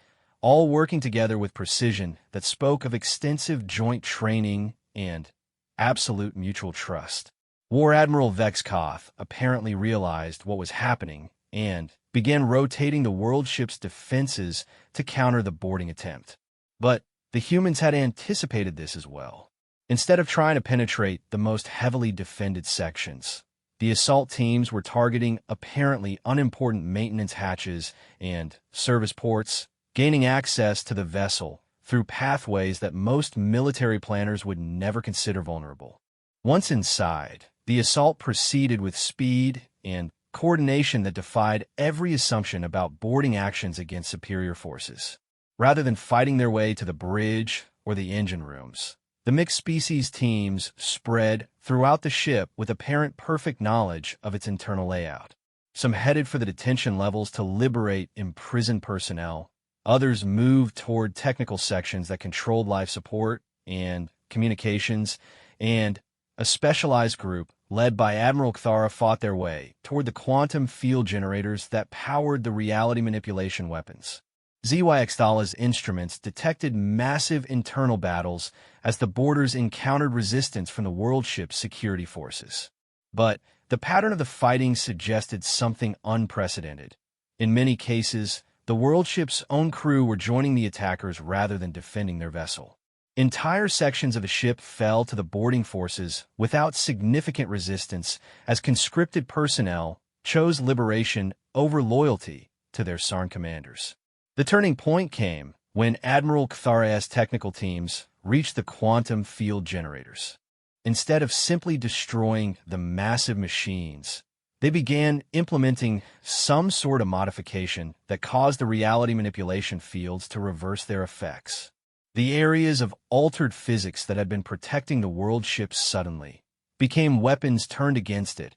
all working together with precision that spoke of extensive joint training and absolute mutual trust. War Admiral Vexkoth apparently realized what was happening and began rotating the world ship's defenses to counter the boarding attempt. But the humans had anticipated this as well. Instead of trying to penetrate the most heavily defended sections, the assault teams were targeting apparently unimportant maintenance hatches and service ports, gaining access to the vessel through pathways that most military planners would never consider vulnerable. Once inside, the assault proceeded with speed and coordination that defied every assumption about boarding actions against superior forces. Rather than fighting their way to the bridge or the engine rooms, the mixed species teams spread throughout the ship with apparent perfect knowledge of its internal layout. Some headed for the detention levels to liberate imprisoned personnel. Others moved toward technical sections that controlled life support and communications, and a specialized group led by Admiral Kthara fought their way toward the quantum field generators that powered the reality manipulation weapons. ZYX-Thala's instruments detected massive internal battles as the boarders encountered resistance from the world ship's security forces. But the pattern of the fighting suggested something unprecedented. In many cases, the world ship's own crew were joining the attackers rather than defending their vessel. Entire sections of the ship fell to the boarding forces without significant resistance as conscripted personnel chose liberation over loyalty to their Sarn commanders. The turning point came when Admiral Kthara's technical teams reached the quantum field generators. Instead of simply destroying the massive machines, they began implementing some sort of modification that caused the reality manipulation fields to reverse their effects. The areas of altered physics that had been protecting the world ship suddenly became weapons turned against it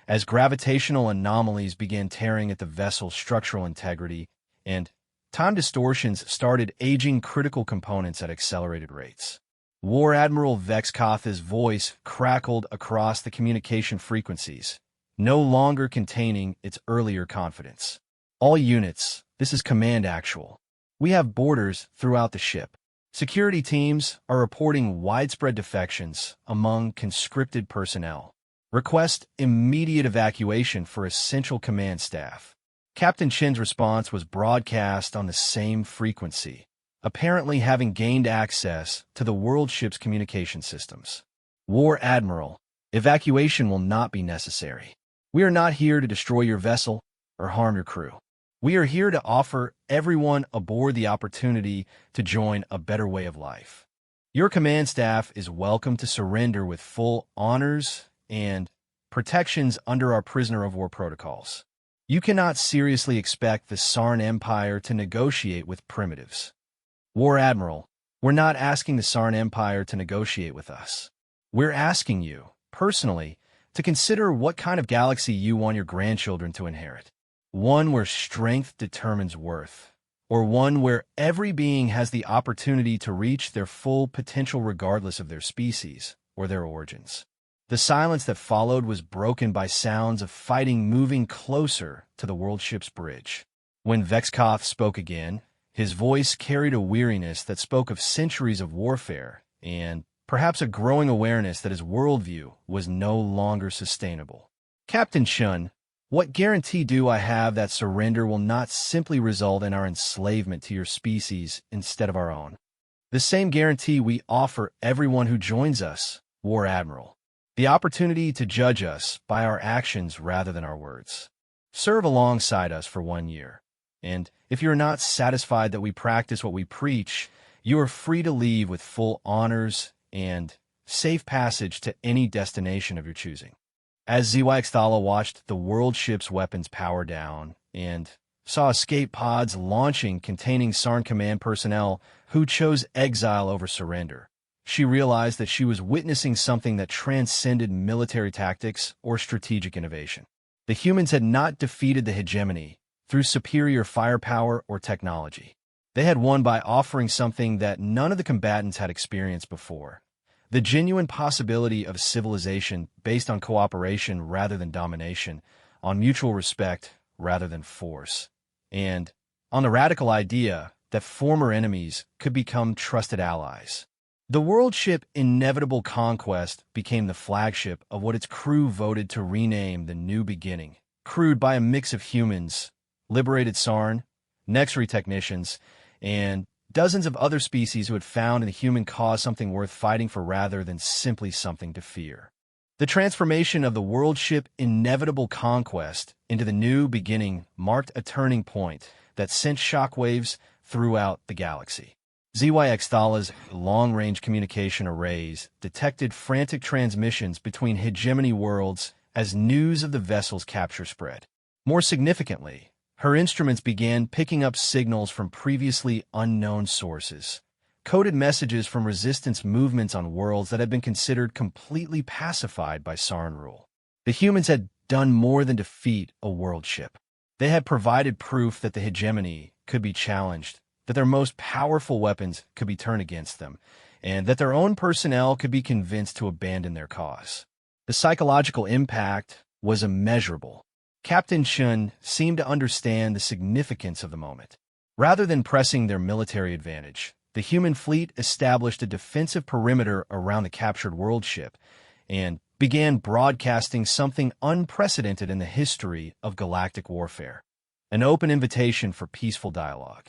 as gravitational anomalies began tearing at the vessel's structural integrity and time distortions started aging critical components at accelerated rates. War Admiral Vexkoth's voice crackled across the communication frequencies, no longer containing its earlier confidence. All units, this is Command Actual. We have boarders throughout the ship. Security teams are reporting widespread defections among conscripted personnel. Request immediate evacuation for essential command staff. Captain Chin's response was broadcast on the same frequency, apparently having gained access to the world ship's communication systems. War Admiral, evacuation will not be necessary. We are not here to destroy your vessel or harm your crew. We are here to offer everyone aboard the opportunity to join a better way of life. Your command staff is welcome to surrender with full honors and protections under our prisoner of war protocols. You cannot seriously expect the Sarn Empire to negotiate with primitives. War Admiral, we're not asking the Sarn Empire to negotiate with us. We're asking you, personally, to consider what kind of galaxy you want your grandchildren to inherit. One where strength determines worth, or one where every being has the opportunity to reach their full potential regardless of their species or their origins. The silence that followed was broken by sounds of fighting moving closer to the world ship's bridge. When Vexkoth spoke again, his voice carried a weariness that spoke of centuries of warfare and perhaps a growing awareness that his worldview was no longer sustainable. Captain Shun, what guarantee do I have that surrender will not simply result in our enslavement to your species instead of our own? The same guarantee we offer everyone who joins us, War Admiral. The opportunity to judge us by our actions rather than our words. Serve alongside us for 1 year. And if you're not satisfied that we practice what we preach, you are free to leave with full honors and safe passage to any destination of your choosing. As ZYXThala watched the world ship's weapons power down and saw escape pods launching containing Sarn command personnel who chose exile over surrender, she realized that she was witnessing something that transcended military tactics or strategic innovation. The humans had not defeated the hegemony through superior firepower or technology. They had won by offering something that none of the combatants had experienced before: the genuine possibility of a civilization based on cooperation rather than domination, on mutual respect rather than force, and on the radical idea that former enemies could become trusted allies. The world ship Inevitable Conquest became the flagship of what its crew voted to rename the New Beginning, crewed by a mix of humans, liberated Sarn, Nexury technicians, and dozens of other species who had found in the human cause something worth fighting for rather than simply something to fear. The transformation of the world ship Inevitable Conquest into the New Beginning marked a turning point that sent shockwaves throughout the galaxy. ZYXThala's long-range communication arrays detected frantic transmissions between hegemony worlds as news of the vessel's capture spread. More significantly, her instruments began picking up signals from previously unknown sources, coded messages from resistance movements on worlds that had been considered completely pacified by Sarn rule. The humans had done more than defeat a world ship. They had provided proof that the hegemony could be challenged, that their most powerful weapons could be turned against them, and that their own personnel could be convinced to abandon their cause. The psychological impact was immeasurable. Captain Shun seemed to understand the significance of the moment. Rather than pressing their military advantage, the human fleet established a defensive perimeter around the captured world ship and began broadcasting something unprecedented in the history of galactic warfare: an open invitation for peaceful dialogue.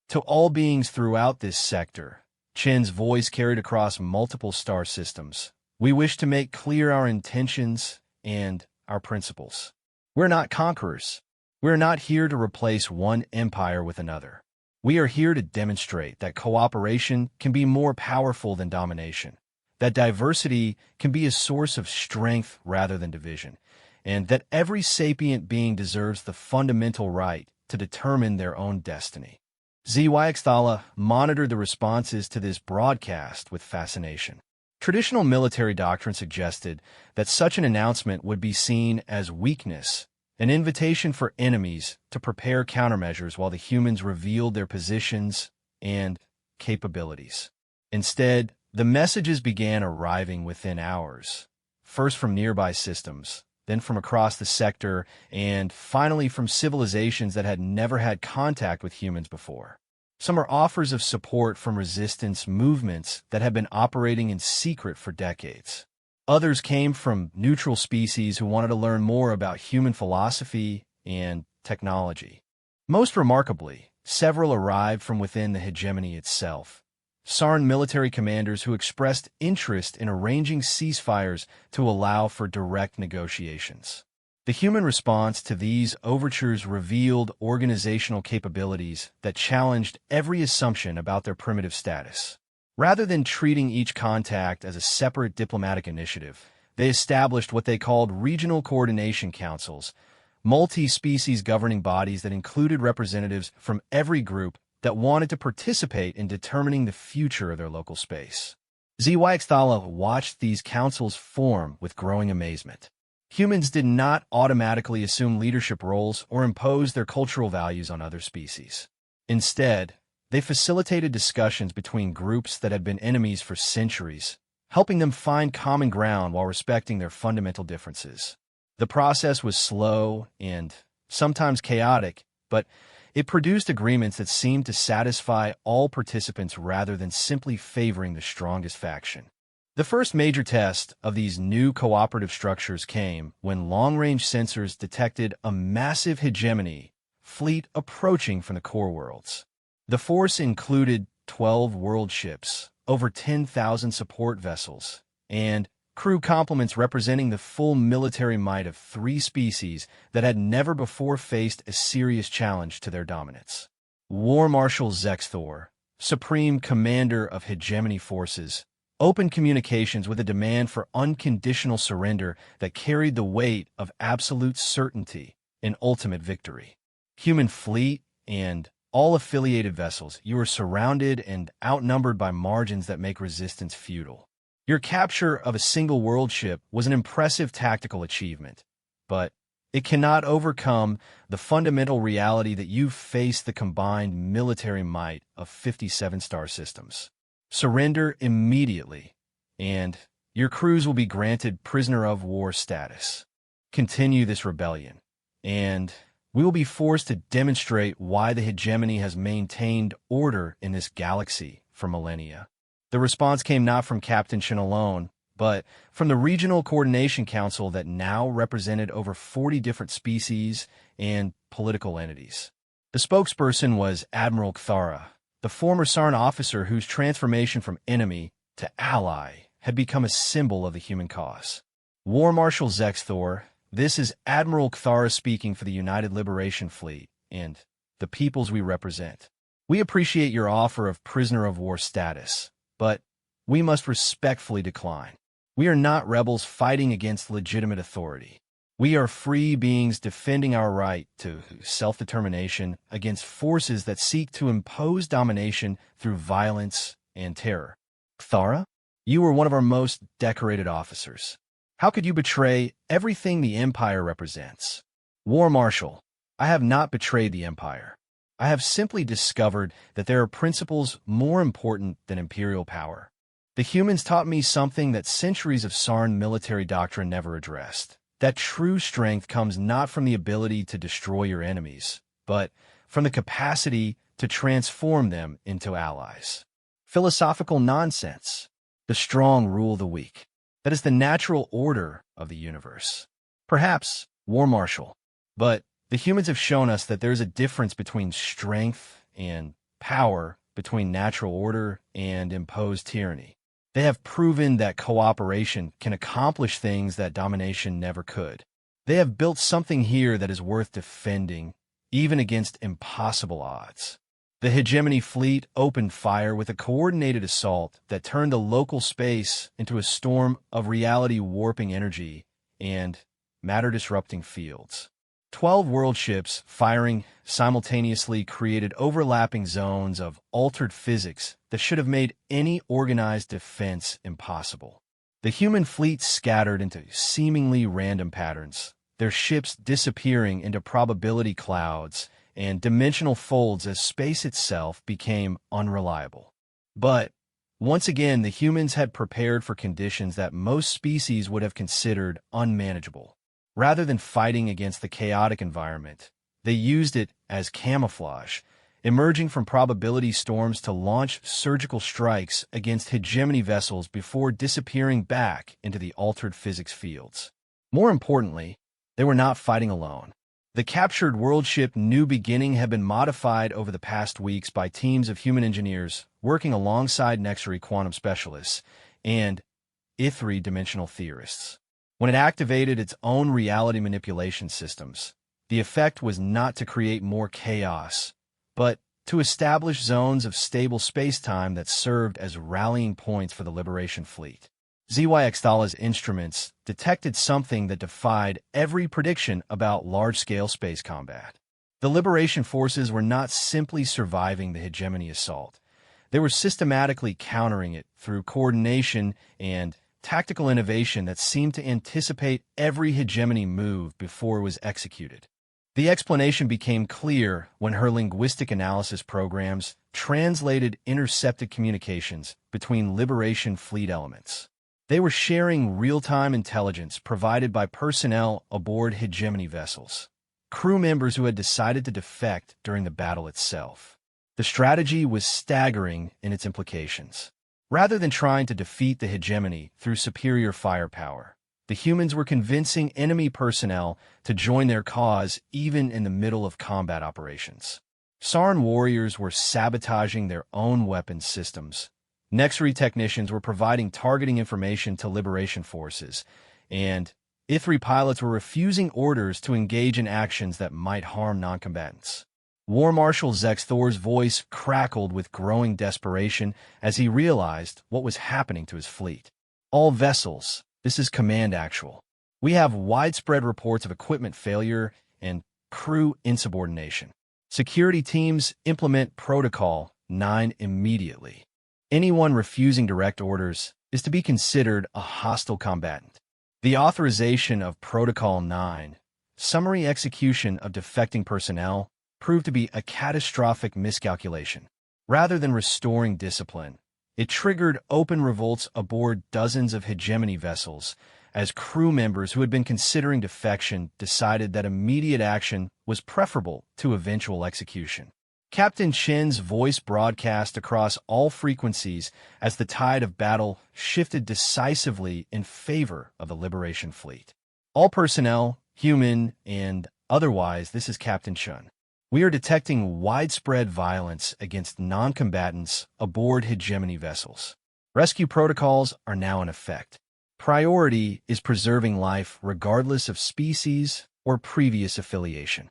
To all beings throughout this sector, Chen's voice carried across multiple star systems. We wish to make clear our intentions and our principles. We're not conquerors. We're not here to replace one empire with another. We are here to demonstrate that cooperation can be more powerful than domination, that diversity can be a source of strength rather than division, and that every sapient being deserves the fundamental right to determine their own destiny. ZYXThala monitored the responses to this broadcast with fascination. Traditional military doctrine suggested that such an announcement would be seen as weakness, an invitation for enemies to prepare countermeasures while the humans revealed their positions and capabilities. Instead, the messages began arriving within hours, first from nearby systems, then from across the sector, and finally from civilizations that had never had contact with humans before. Some are offers of support from resistance movements that have been operating in secret for decades. Others came from neutral species who wanted to learn more about human philosophy and technology. Most remarkably, several arrived from within the hegemony itself, Sarn military commanders who expressed interest in arranging ceasefires to allow for direct negotiations. The human response to these overtures revealed organizational capabilities that challenged every assumption about their primitive status. Rather than treating each contact as a separate diplomatic initiative, they established what they called regional coordination councils, multi-species governing bodies that included representatives from every group that wanted to participate in determining the future of their local space. HFY watched these councils form with growing amazement. Humans did not automatically assume leadership roles or impose their cultural values on other species. Instead, they facilitated discussions between groups that had been enemies for centuries, helping them find common ground while respecting their fundamental differences. The process was slow and sometimes chaotic, but it produced agreements that seemed to satisfy all participants rather than simply favoring the strongest faction. The first major test of these new cooperative structures came when long-range sensors detected a massive hegemony fleet approaching from the core worlds. The force included 12 world ships, over 10,000 support vessels, and crew complements representing the full military might of 3 species that had never before faced a serious challenge to their dominance. War Marshal Zexthor, Supreme Commander of Hegemony Forces, opened communications with a demand for unconditional surrender that carried the weight of absolute certainty in ultimate victory. Human fleet and all affiliated vessels, you are surrounded and outnumbered by margins that make resistance futile. Your capture of a single world ship was an impressive tactical achievement, but it cannot overcome the fundamental reality that you face the combined military might of 57 star systems. Surrender immediately, and your crews will be granted prisoner of war status. Continue this rebellion, and we will be forced to demonstrate why the hegemony has maintained order in this galaxy for millennia. The response came not from Captain Shin alone, but from the Regional Coordination Council that now represented over 40 different species and political entities. The spokesperson was Admiral Kthara, the former Sarn officer whose transformation from enemy to ally had become a symbol of the human cause. War Marshal Zexthor, this is Admiral Kthara speaking for the United Liberation Fleet and the peoples we represent. We appreciate your offer of prisoner of war status, but we must respectfully decline. We are not rebels fighting against legitimate authority. We are free beings defending our right to self-determination against forces that seek to impose domination through violence and terror. Kthara, you were one of our most decorated officers. How could you betray everything the Empire represents? War Marshal, I have not betrayed the Empire. I have simply discovered that there are principles more important than imperial power. The humans taught me something that centuries of Sarn military doctrine never addressed. That true strength comes not from the ability to destroy your enemies, but from the capacity to transform them into allies. Philosophical nonsense. The strong rule the weak. That is the natural order of the universe. Perhaps, War Marshal, but the humans have shown us that there is a difference between strength and power, between natural order and imposed tyranny. They have proven that cooperation can accomplish things that domination never could. They have built something here that is worth defending, even against impossible odds. The Hegemony Fleet opened fire with a coordinated assault that turned the local space into a storm of reality-warping energy and matter-disrupting fields. 12 world ships firing simultaneously created overlapping zones of altered physics that should have made any organized defense impossible. The human fleet scattered into seemingly random patterns, their ships disappearing into probability clouds and dimensional folds as space itself became unreliable. But once again, the humans had prepared for conditions that most species would have considered unmanageable. Rather than fighting against the chaotic environment, they used it as camouflage, emerging from probability storms to launch surgical strikes against hegemony vessels before disappearing back into the altered physics fields. More importantly, they were not fighting alone. The captured world ship New Beginning had been modified over the past weeks by teams of human engineers working alongside Nexury quantum specialists and three-dimensional theorists. When it activated its own reality manipulation systems, the effect was not to create more chaos, but to establish zones of stable space-time that served as rallying points for the Liberation Fleet. ZYX Thala's instruments detected something that defied every prediction about large-scale space combat. The Liberation Forces were not simply surviving the hegemony assault. They were systematically countering it through coordination and tactical innovation that seemed to anticipate every hegemony move before it was executed. The explanation became clear when her linguistic analysis programs translated intercepted communications between Liberation Fleet elements. They were sharing real-time intelligence provided by personnel aboard hegemony vessels, crew members who had decided to defect during the battle itself. The strategy was staggering in its implications. Rather than trying to defeat the hegemony through superior firepower, the humans were convincing enemy personnel to join their cause even in the middle of combat operations. Saarn warriors were sabotaging their own weapons systems. Nexury technicians were providing targeting information to Liberation forces, and Ithri pilots were refusing orders to engage in actions that might harm noncombatants. War Marshal Zex Thor's voice crackled with growing desperation as he realized what was happening to his fleet. All vessels, this is Command Actual. We have widespread reports of equipment failure and crew insubordination. Security teams implement Protocol 9 immediately. Anyone refusing direct orders is to be considered a hostile combatant. The authorization of Protocol 9, summary execution of defecting personnel, proved to be a catastrophic miscalculation. Rather than restoring discipline, it triggered open revolts aboard dozens of hegemony vessels as crew members who had been considering defection decided that immediate action was preferable to eventual execution. Captain Chen's voice broadcast across all frequencies as the tide of battle shifted decisively in favor of the Liberation Fleet. All personnel, human and otherwise, this is Captain Chen. We are detecting widespread violence against non-combatants aboard hegemony vessels. Rescue protocols are now in effect. Priority is preserving life regardless of species or previous affiliation.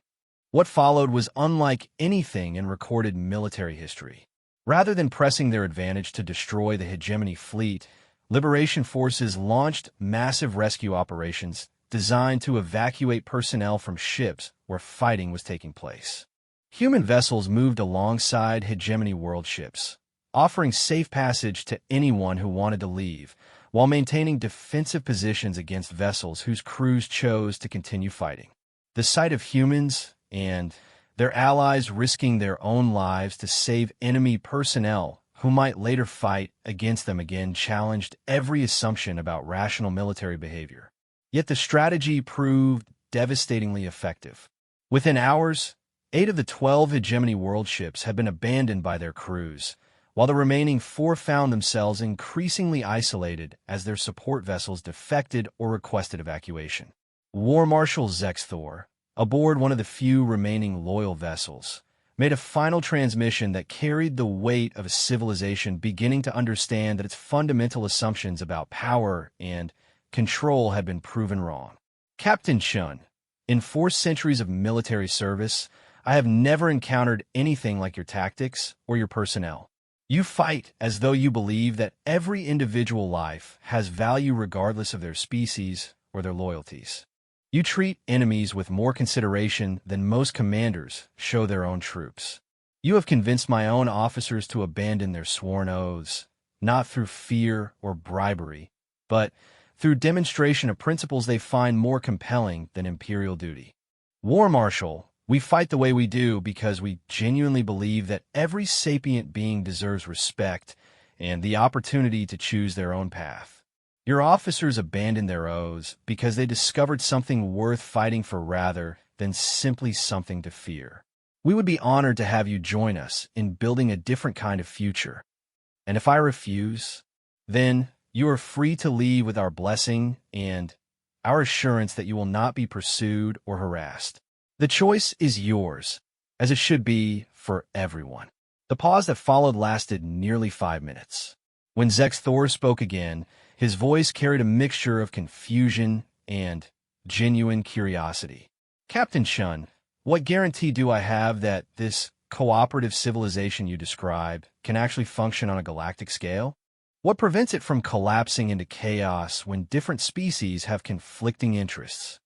What followed was unlike anything in recorded military history. Rather than pressing their advantage to destroy the hegemony fleet, Liberation forces launched massive rescue operations designed to evacuate personnel from ships where fighting was taking place. Human vessels moved alongside hegemony world ships, offering safe passage to anyone who wanted to leave, while maintaining defensive positions against vessels whose crews chose to continue fighting. The sight of humans and their allies risking their own lives to save enemy personnel who might later fight against them again challenged every assumption about rational military behavior. Yet the strategy proved devastatingly effective. Within hours, 8 of the 12 hegemony world ships had been abandoned by their crews, while the remaining 4 found themselves increasingly isolated as their support vessels defected or requested evacuation. War Marshal Zex Thor, aboard one of the few remaining loyal vessels, made a final transmission that carried the weight of a civilization beginning to understand that its fundamental assumptions about power and control had been proven wrong. Captain Chun, in 4 centuries of military service, I have never encountered anything like your tactics or your personnel. You fight as though you believe that every individual life has value regardless of their species or their loyalties. You treat enemies with more consideration than most commanders show their own troops. You have convinced my own officers to abandon their sworn oaths, not through fear or bribery, but through demonstration of principles they find more compelling than imperial duty. War Marshal, we fight the way we do because we genuinely believe that every sapient being deserves respect and the opportunity to choose their own path. Your officers abandoned their oaths because they discovered something worth fighting for rather than simply something to fear. We would be honored to have you join us in building a different kind of future. And if I refuse, then you are free to leave with our blessing and our assurance that you will not be pursued or harassed. The choice is yours, as it should be for everyone. The pause that followed lasted nearly 5 minutes. When Zex Thor spoke again, his voice carried a mixture of confusion and genuine curiosity. Captain Shun, what guarantee do I have that this cooperative civilization you describe can actually function on a galactic scale? What prevents it from collapsing into chaos when different species have conflicting interests?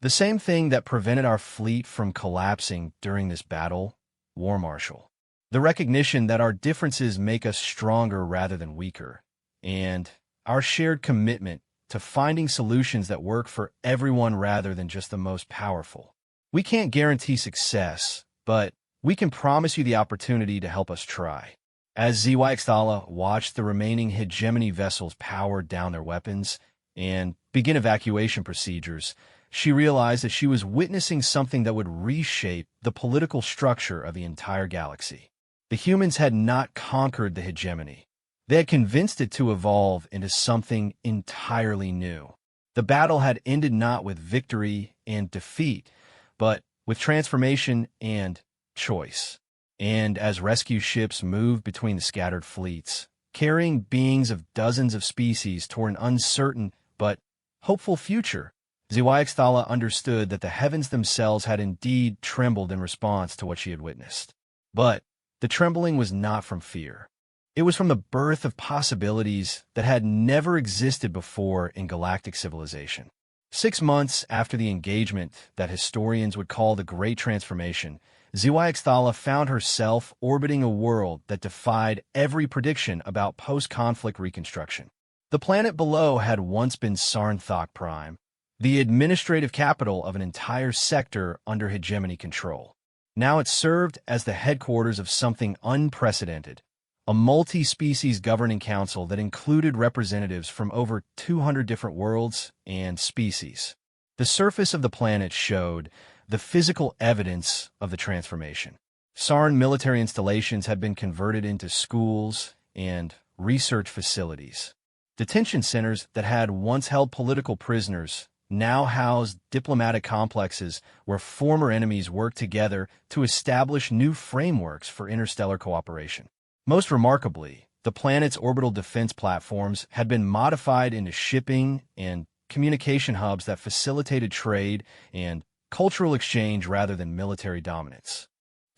The same thing that prevented our fleet from collapsing during this battle, War Marshal. The recognition that our differences make us stronger rather than weaker, and our shared commitment to finding solutions that work for everyone rather than just the most powerful. We can't guarantee success, but we can promise you the opportunity to help us try. As ZYXTALA watched the remaining hegemony vessels power down their weapons and begin evacuation procedures, she realized that she was witnessing something that would reshape the political structure of the entire galaxy. The humans had not conquered the hegemony. They had convinced it to evolve into something entirely new. The battle had ended not with victory and defeat, but with transformation and choice. And as rescue ships moved between the scattered fleets, carrying beings of dozens of species toward an uncertain but hopeful future, ZYXTALA understood that the heavens themselves had indeed trembled in response to what she had witnessed. But the trembling was not from fear. It was from the birth of possibilities that had never existed before in galactic civilization. 6 months after the engagement that historians would call the Great Transformation, ZYXTALA found herself orbiting a world that defied every prediction about post-conflict reconstruction. The planet below had once been Sarnthok Prime, the administrative capital of an entire sector under hegemony control. Now it served as the headquarters of something unprecedented, a multi-species governing council that included representatives from over 200 different worlds and species. The surface of the planet showed the physical evidence of the transformation. Sarn military installations had been converted into schools and research facilities. Detention centers that had once held political prisoners now housed diplomatic complexes where former enemies worked together to establish new frameworks for interstellar cooperation. Most remarkably, the planet's orbital defense platforms had been modified into shipping and communication hubs that facilitated trade and cultural exchange rather than military dominance.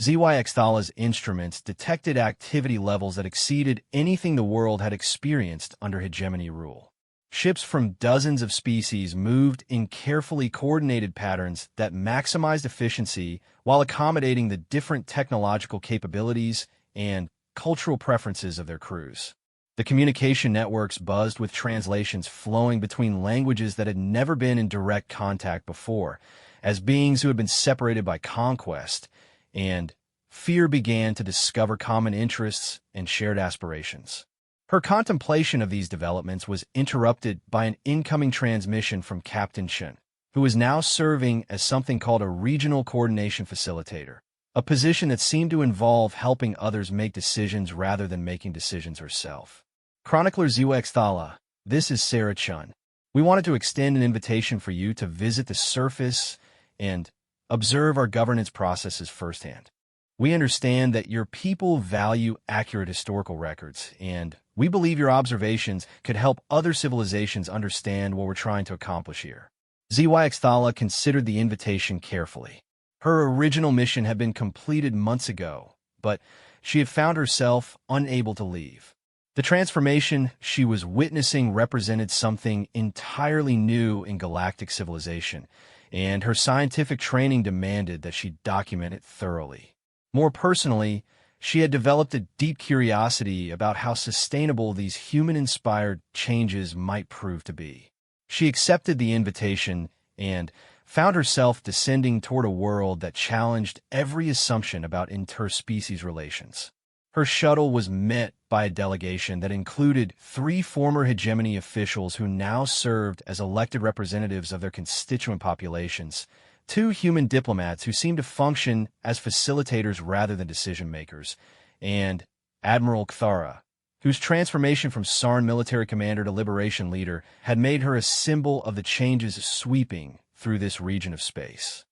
ZYXTALA's instruments detected activity levels that exceeded anything the world had experienced under hegemony rule. Ships from dozens of species moved in carefully coordinated patterns that maximized efficiency while accommodating the different technological capabilities and cultural preferences of their crews. The communication networks buzzed with translations flowing between languages that had never been in direct contact before, as beings who had been separated by conquest and fear began to discover common interests and shared aspirations. Her contemplation of these developments was interrupted by an incoming transmission from Captain Shun, who was now serving as something called a regional coordination facilitator, a position that seemed to involve helping others make decisions rather than making decisions herself. Chronicler ZYXTALA, this is Sarah Chun. We wanted to extend an invitation for you to visit the surface and observe our governance processes firsthand. We understand that your people value accurate historical records, and we believe your observations could help other civilizations understand what we're trying to accomplish here. ZYXTALA considered the invitation carefully. Her original mission had been completed months ago, but she had found herself unable to leave. The transformation she was witnessing represented something entirely new in galactic civilization, and her scientific training demanded that she document it thoroughly. More personally, she had developed a deep curiosity about how sustainable these human-inspired changes might prove to be. She accepted the invitation and found herself descending toward a world that challenged every assumption about interspecies relations. Her shuttle was met by a delegation that included 3 former hegemony officials who now served as elected representatives of their constituent populations, 2 human diplomats who seemed to function as facilitators rather than decision-makers, and Admiral Kthara, whose transformation from Sarn military commander to liberation leader had made her a symbol of the changes sweeping through this region of space.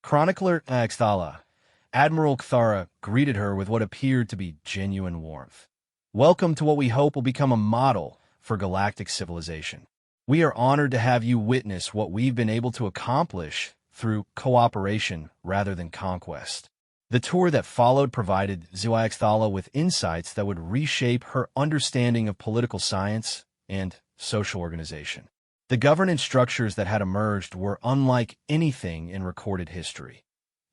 Chronicler Xthala, Admiral Kthara greeted her with what appeared to be genuine warmth. Welcome to what we hope will become a model for galactic civilization. We are honored to have you witness what we've been able to accomplish through cooperation rather than conquest. The tour that followed provided HFY Sci-Fi with insights that would reshape her understanding of political science and social organization. The governance structures that had emerged were unlike anything in recorded history.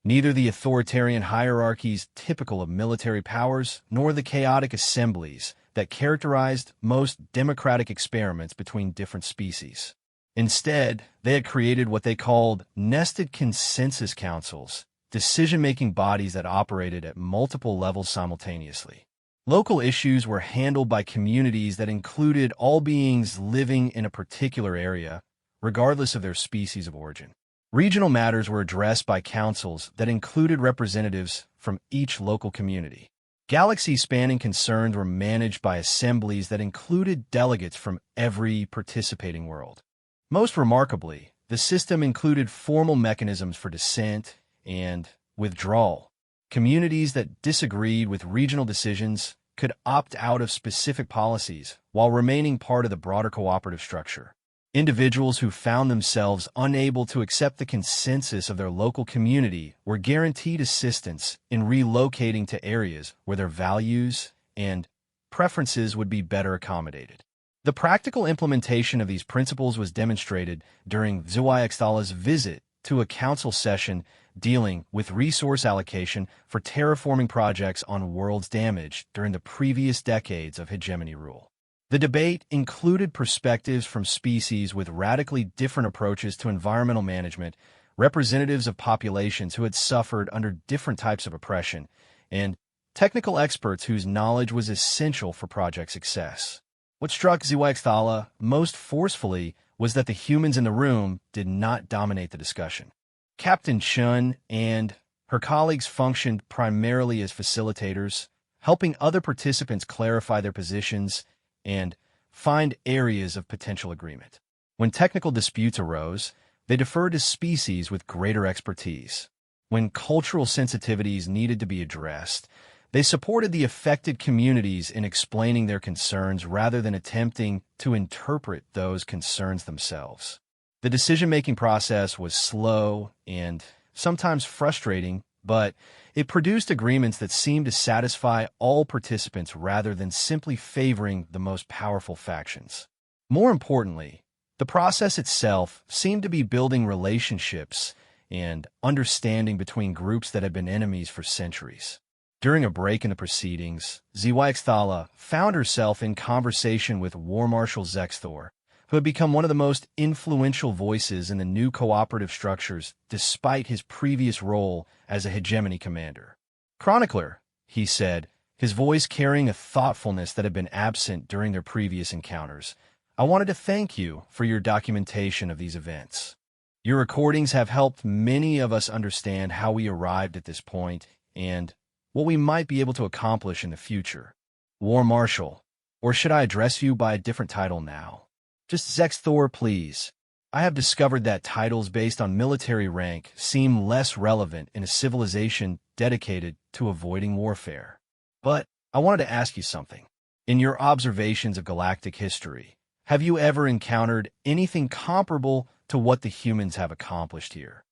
Neither the authoritarian hierarchies typical of military powers nor the chaotic assemblies that characterized most democratic experiments between different species. Instead, they had created what they called nested consensus councils, decision-making bodies that operated at multiple levels simultaneously. Local issues were handled by communities that included all beings living in a particular area, regardless of their species of origin. Regional matters were addressed by councils that included representatives from each local community. Galaxy-spanning concerns were managed by assemblies that included delegates from every participating world. Most remarkably, the system included formal mechanisms for dissent and withdrawal. Communities that disagreed with regional decisions could opt out of specific policies while remaining part of the broader cooperative structure. Individuals who found themselves unable to accept the consensus of their local community were guaranteed assistance in relocating to areas where their values and preferences would be better accommodated. The practical implementation of these principles was demonstrated during HFY Sci-Fi's visit to a council session dealing with resource allocation for terraforming projects on worlds damaged during the previous decades of hegemony rule. The debate included perspectives from species with radically different approaches to environmental management, representatives of populations who had suffered under different types of oppression, and technical experts whose knowledge was essential for project success. What struck HFY Sci-Fi most forcefully was that the humans in the room did not dominate the discussion. Captain Chun and her colleagues functioned primarily as facilitators, helping other participants clarify their positions and find areas of potential agreement. When technical disputes arose, they deferred to species with greater expertise. When cultural sensitivities needed to be addressed, they supported the affected communities in explaining their concerns rather than attempting to interpret those concerns themselves. The decision-making process was slow and sometimes frustrating, but it produced agreements that seemed to satisfy all participants rather than simply favoring the most powerful factions. More importantly, the process itself seemed to be building relationships and understanding between groups that had been enemies for centuries. During a break in the proceedings, HFY Sci-Fi found herself in conversation with War Marshal Zexthor, who had become one of the most influential voices in the new cooperative structures despite his previous role as a hegemony commander. "Chronicler," he said, his voice carrying a thoughtfulness that had been absent during their previous encounters, "I wanted to thank you for your documentation of these events. Your recordings have helped many of us understand how we arrived at this point and what we might be able to accomplish in the future. War Marshal, or should I address you by a different title now? Just Zexthor, please. I have discovered that titles based on military rank seem less relevant in a civilization dedicated to avoiding warfare. But I wanted to ask you something. In your observations of galactic history, have you ever encountered anything comparable to what the humans have accomplished here?"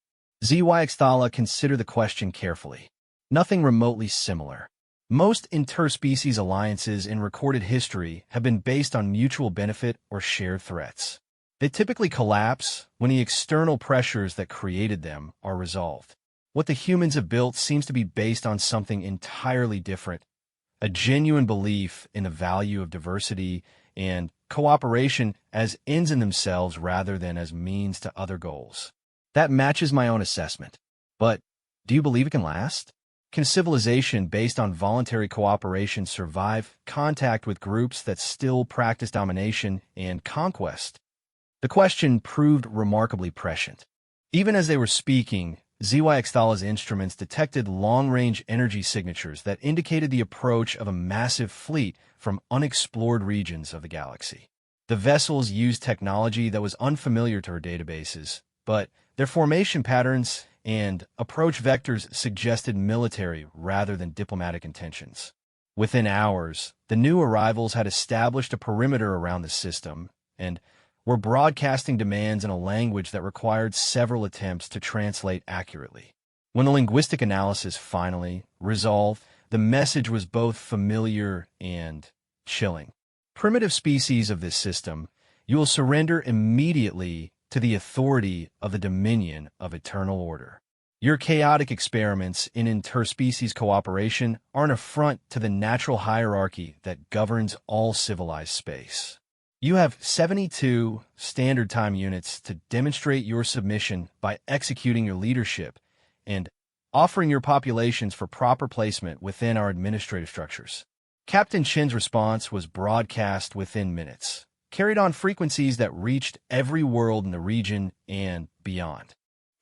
HFY Sci-Fi considered the question carefully. Nothing remotely similar. Most interspecies alliances in recorded history have been based on mutual benefit or shared threats. They typically collapse when the external pressures that created them are resolved. What the humans have built seems to be based on something entirely different, a genuine belief in the value of diversity and cooperation as ends in themselves rather than as means to other goals. That matches my own assessment. But do you believe it can last? Can civilization based on voluntary cooperation survive contact with groups that still practice domination and conquest? The question proved remarkably prescient. Even as they were speaking, HFY Sci-Fi's instruments detected long-range energy signatures that indicated the approach of a massive fleet from unexplored regions of the galaxy. The vessels used technology that was unfamiliar to her databases, but their formation patterns and approach vectors suggested military rather than diplomatic intentions. Within hours, the new arrivals had established a perimeter around the system and were broadcasting demands in a language that required several attempts to translate accurately. When the linguistic analysis finally resolved, the message was both familiar and chilling. Primitive species of this system, you will surrender immediately to the authority of the dominion of eternal order. Your chaotic experiments in interspecies cooperation are an affront to the natural hierarchy that governs all civilized space. You have 72 standard time units to demonstrate your submission by executing your leadership and offering your populations for proper placement within our administrative structures. Captain Chin's response was broadcast within minutes, carried on frequencies that reached every world in the region and beyond.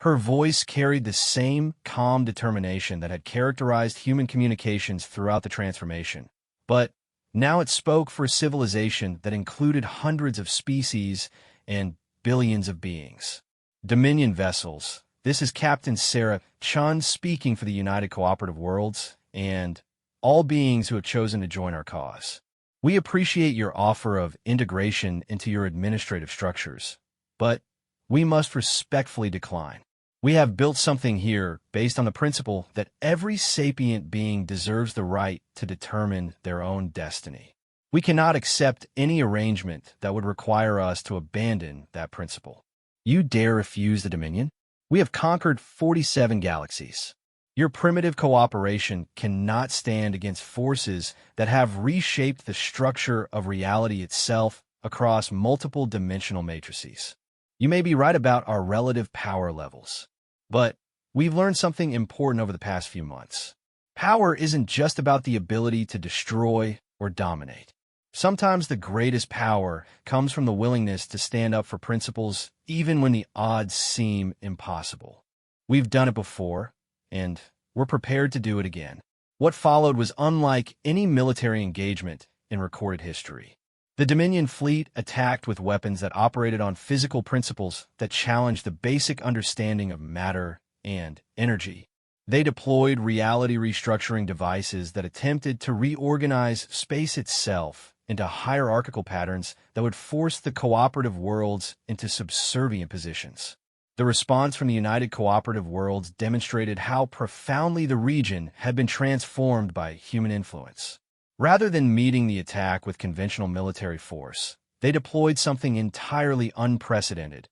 Her voice carried the same calm determination that had characterized human communications throughout the transformation, but now it spoke for a civilization that included hundreds of species and billions of beings. Dominion vessels. This is Captain Sarah Chun speaking for the United Cooperative Worlds and all beings who have chosen to join our cause. We appreciate your offer of integration into your administrative structures, but we must respectfully decline. We have built something here based on the principle that every sapient being deserves the right to determine their own destiny. We cannot accept any arrangement that would require us to abandon that principle. You dare refuse the Dominion? We have conquered 47 galaxies. Your primitive cooperation cannot stand against forces that have reshaped the structure of reality itself across multiple dimensional matrices. You may be right about our relative power levels, but we've learned something important over the past few months. Power isn't just about the ability to destroy or dominate. Sometimes the greatest power comes from the willingness to stand up for principles even when the odds seem impossible. We've done it before, and we're prepared to do it again. What followed was unlike any military engagement in recorded history. The Dominion fleet attacked with weapons that operated on physical principles that challenged the basic understanding of matter and energy. They deployed reality restructuring devices that attempted to reorganize space itself into hierarchical patterns that would force the cooperative worlds into subservient positions. The response from the United Cooperative Worlds demonstrated how profoundly the region had been transformed by human influence. Rather than meeting the attack with conventional military force, they deployed something entirely unprecedented,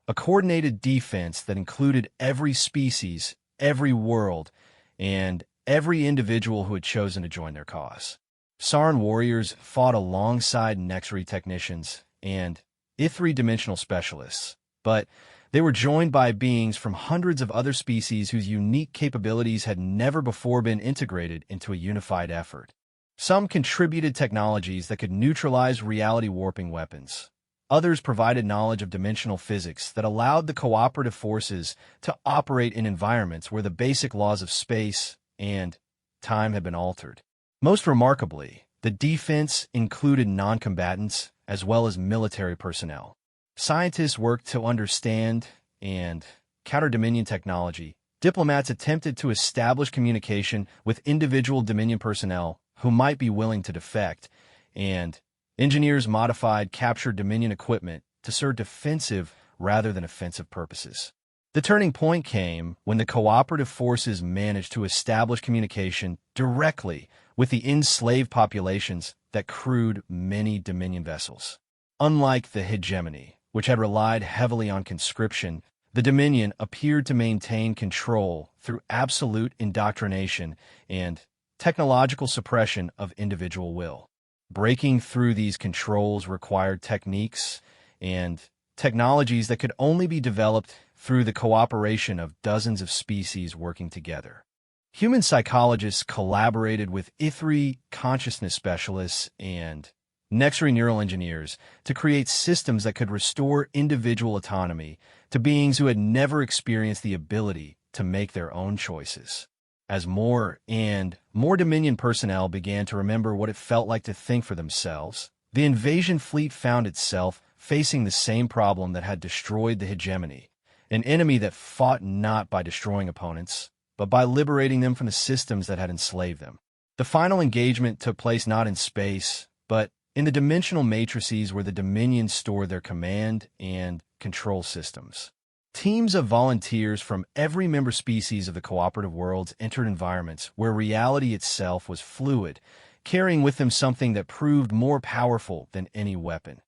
a coordinated defense that included every species, every world, and every individual who had chosen to join their cause. Saran warriors fought alongside Nexri technicians and Ithri-dimensional specialists, but they were joined by beings from hundreds of other species whose unique capabilities had never before been integrated into a unified effort. Some contributed technologies that could neutralize reality warping weapons. Others provided knowledge of dimensional physics that allowed the cooperative forces to operate in environments where the basic laws of space and time had been altered. Most remarkably, the defense included non-combatants as well as military personnel. Scientists worked to understand and counter Dominion technology. Diplomats attempted to establish communication with individual Dominion personnel who might be willing to defect, and engineers modified captured Dominion equipment to serve defensive rather than offensive purposes. The turning point came when the cooperative forces managed to establish communication directly with the enslaved populations that crewed many Dominion vessels. Unlike the hegemony, which had relied heavily on conscription, the Dominion appeared to maintain control through absolute indoctrination and technological suppression of individual will. Breaking through these controls required techniques and technologies that could only be developed through the cooperation of dozens of species working together. Human psychologists collaborated with Ithri consciousness specialists and Nexri neural engineers to create systems that could restore individual autonomy to beings who had never experienced the ability to make their own choices. As more and more Dominion personnel began to remember what it felt like to think for themselves, the invasion fleet found itself facing the same problem that had destroyed the hegemony, an enemy that fought not by destroying opponents, but by liberating them from the systems that had enslaved them. The final engagement took place not in space, but in the dimensional matrices where the Dominions stored their command and control systems. Teams of volunteers from every member species of the cooperative worlds entered environments where reality itself was fluid, carrying with them something that proved more powerful than any weapon.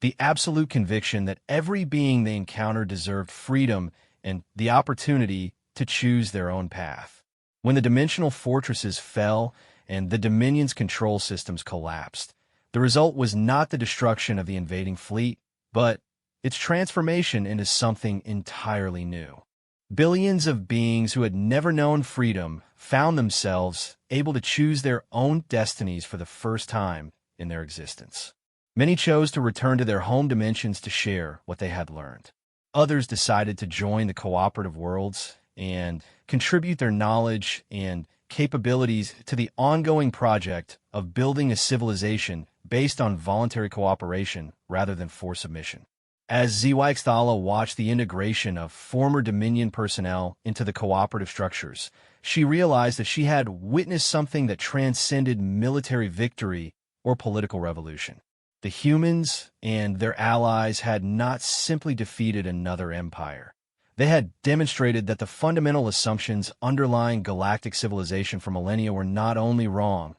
The absolute conviction that every being they encountered deserved freedom and the opportunity to choose their own path. When the dimensional fortresses fell and the Dominion's control systems collapsed, the result was not the destruction of the invading fleet, but its transformation into something entirely new. Billions of beings who had never known freedom found themselves able to choose their own destinies for the first time in their existence. Many chose to return to their home dimensions to share what they had learned. Others decided to join the cooperative worlds and contribute their knowledge and capabilities to the ongoing project of building a civilization based on voluntary cooperation rather than forced submission. As HFY watched the integration of former Dominion personnel into the cooperative structures, she realized that she had witnessed something that transcended military victory or political revolution. The humans and their allies had not simply defeated another empire. They had demonstrated that the fundamental assumptions underlying galactic civilization for millennia were not only wrong,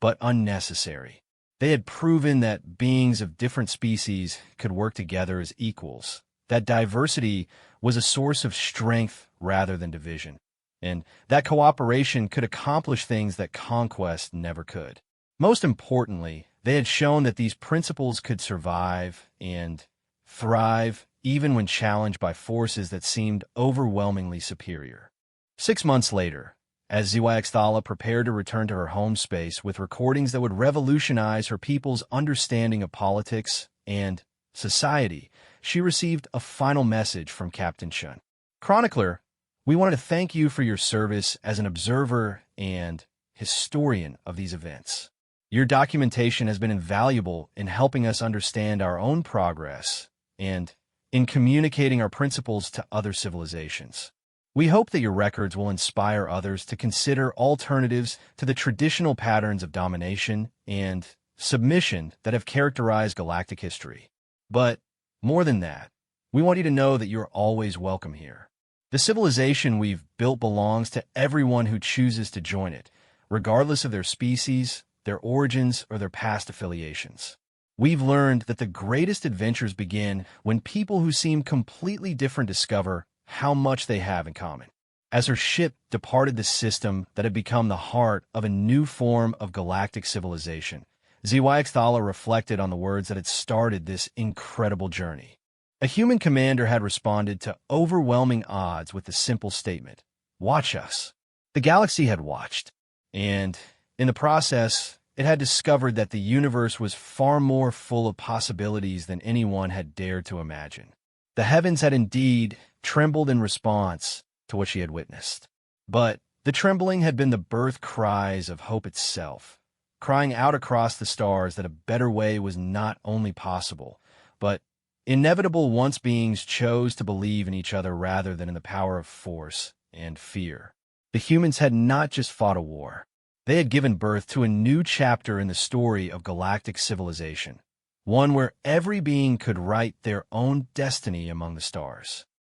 but unnecessary. They had proven that beings of different species could work together as equals, that diversity was a source of strength rather than division, and that cooperation could accomplish things that conquest never could. Most importantly, they had shown that these principles could survive and thrive even when challenged by forces that seemed overwhelmingly superior. 6 months later, as HFY prepared to return to her home space with recordings that would revolutionize her people's understanding of politics and society, she received a final message from Captain Chun. Chronicler, we wanted to thank you for your service as an observer and historian of these events. Your documentation has been invaluable in helping us understand our own progress and in communicating our principles to other civilizations. We hope that your records will inspire others to consider alternatives to the traditional patterns of domination and submission that have characterized galactic history. But more than that, we want you to know that you're always welcome here. The civilization we've built belongs to everyone who chooses to join it, regardless of their species, their origins, or their past affiliations. We've learned that the greatest adventures begin when people who seem completely different discover how much they have in common. As her ship departed the system that had become the heart of a new form of galactic civilization, HFY reflected on the words that had started this incredible journey. A human commander had responded to overwhelming odds with the simple statement, "Watch us." The galaxy had watched, and in the process, it had discovered that the universe was far more full of possibilities than anyone had dared to imagine. The heavens had indeed trembled in response to what she had witnessed. But the trembling had been the birth cries of hope itself, crying out across the stars that a better way was not only possible, but inevitable once beings chose to believe in each other rather than in the power of force and fear. The humans had not just fought a war. They had given birth to a new chapter in the story of galactic civilization, one where every being could write their own destiny among the stars.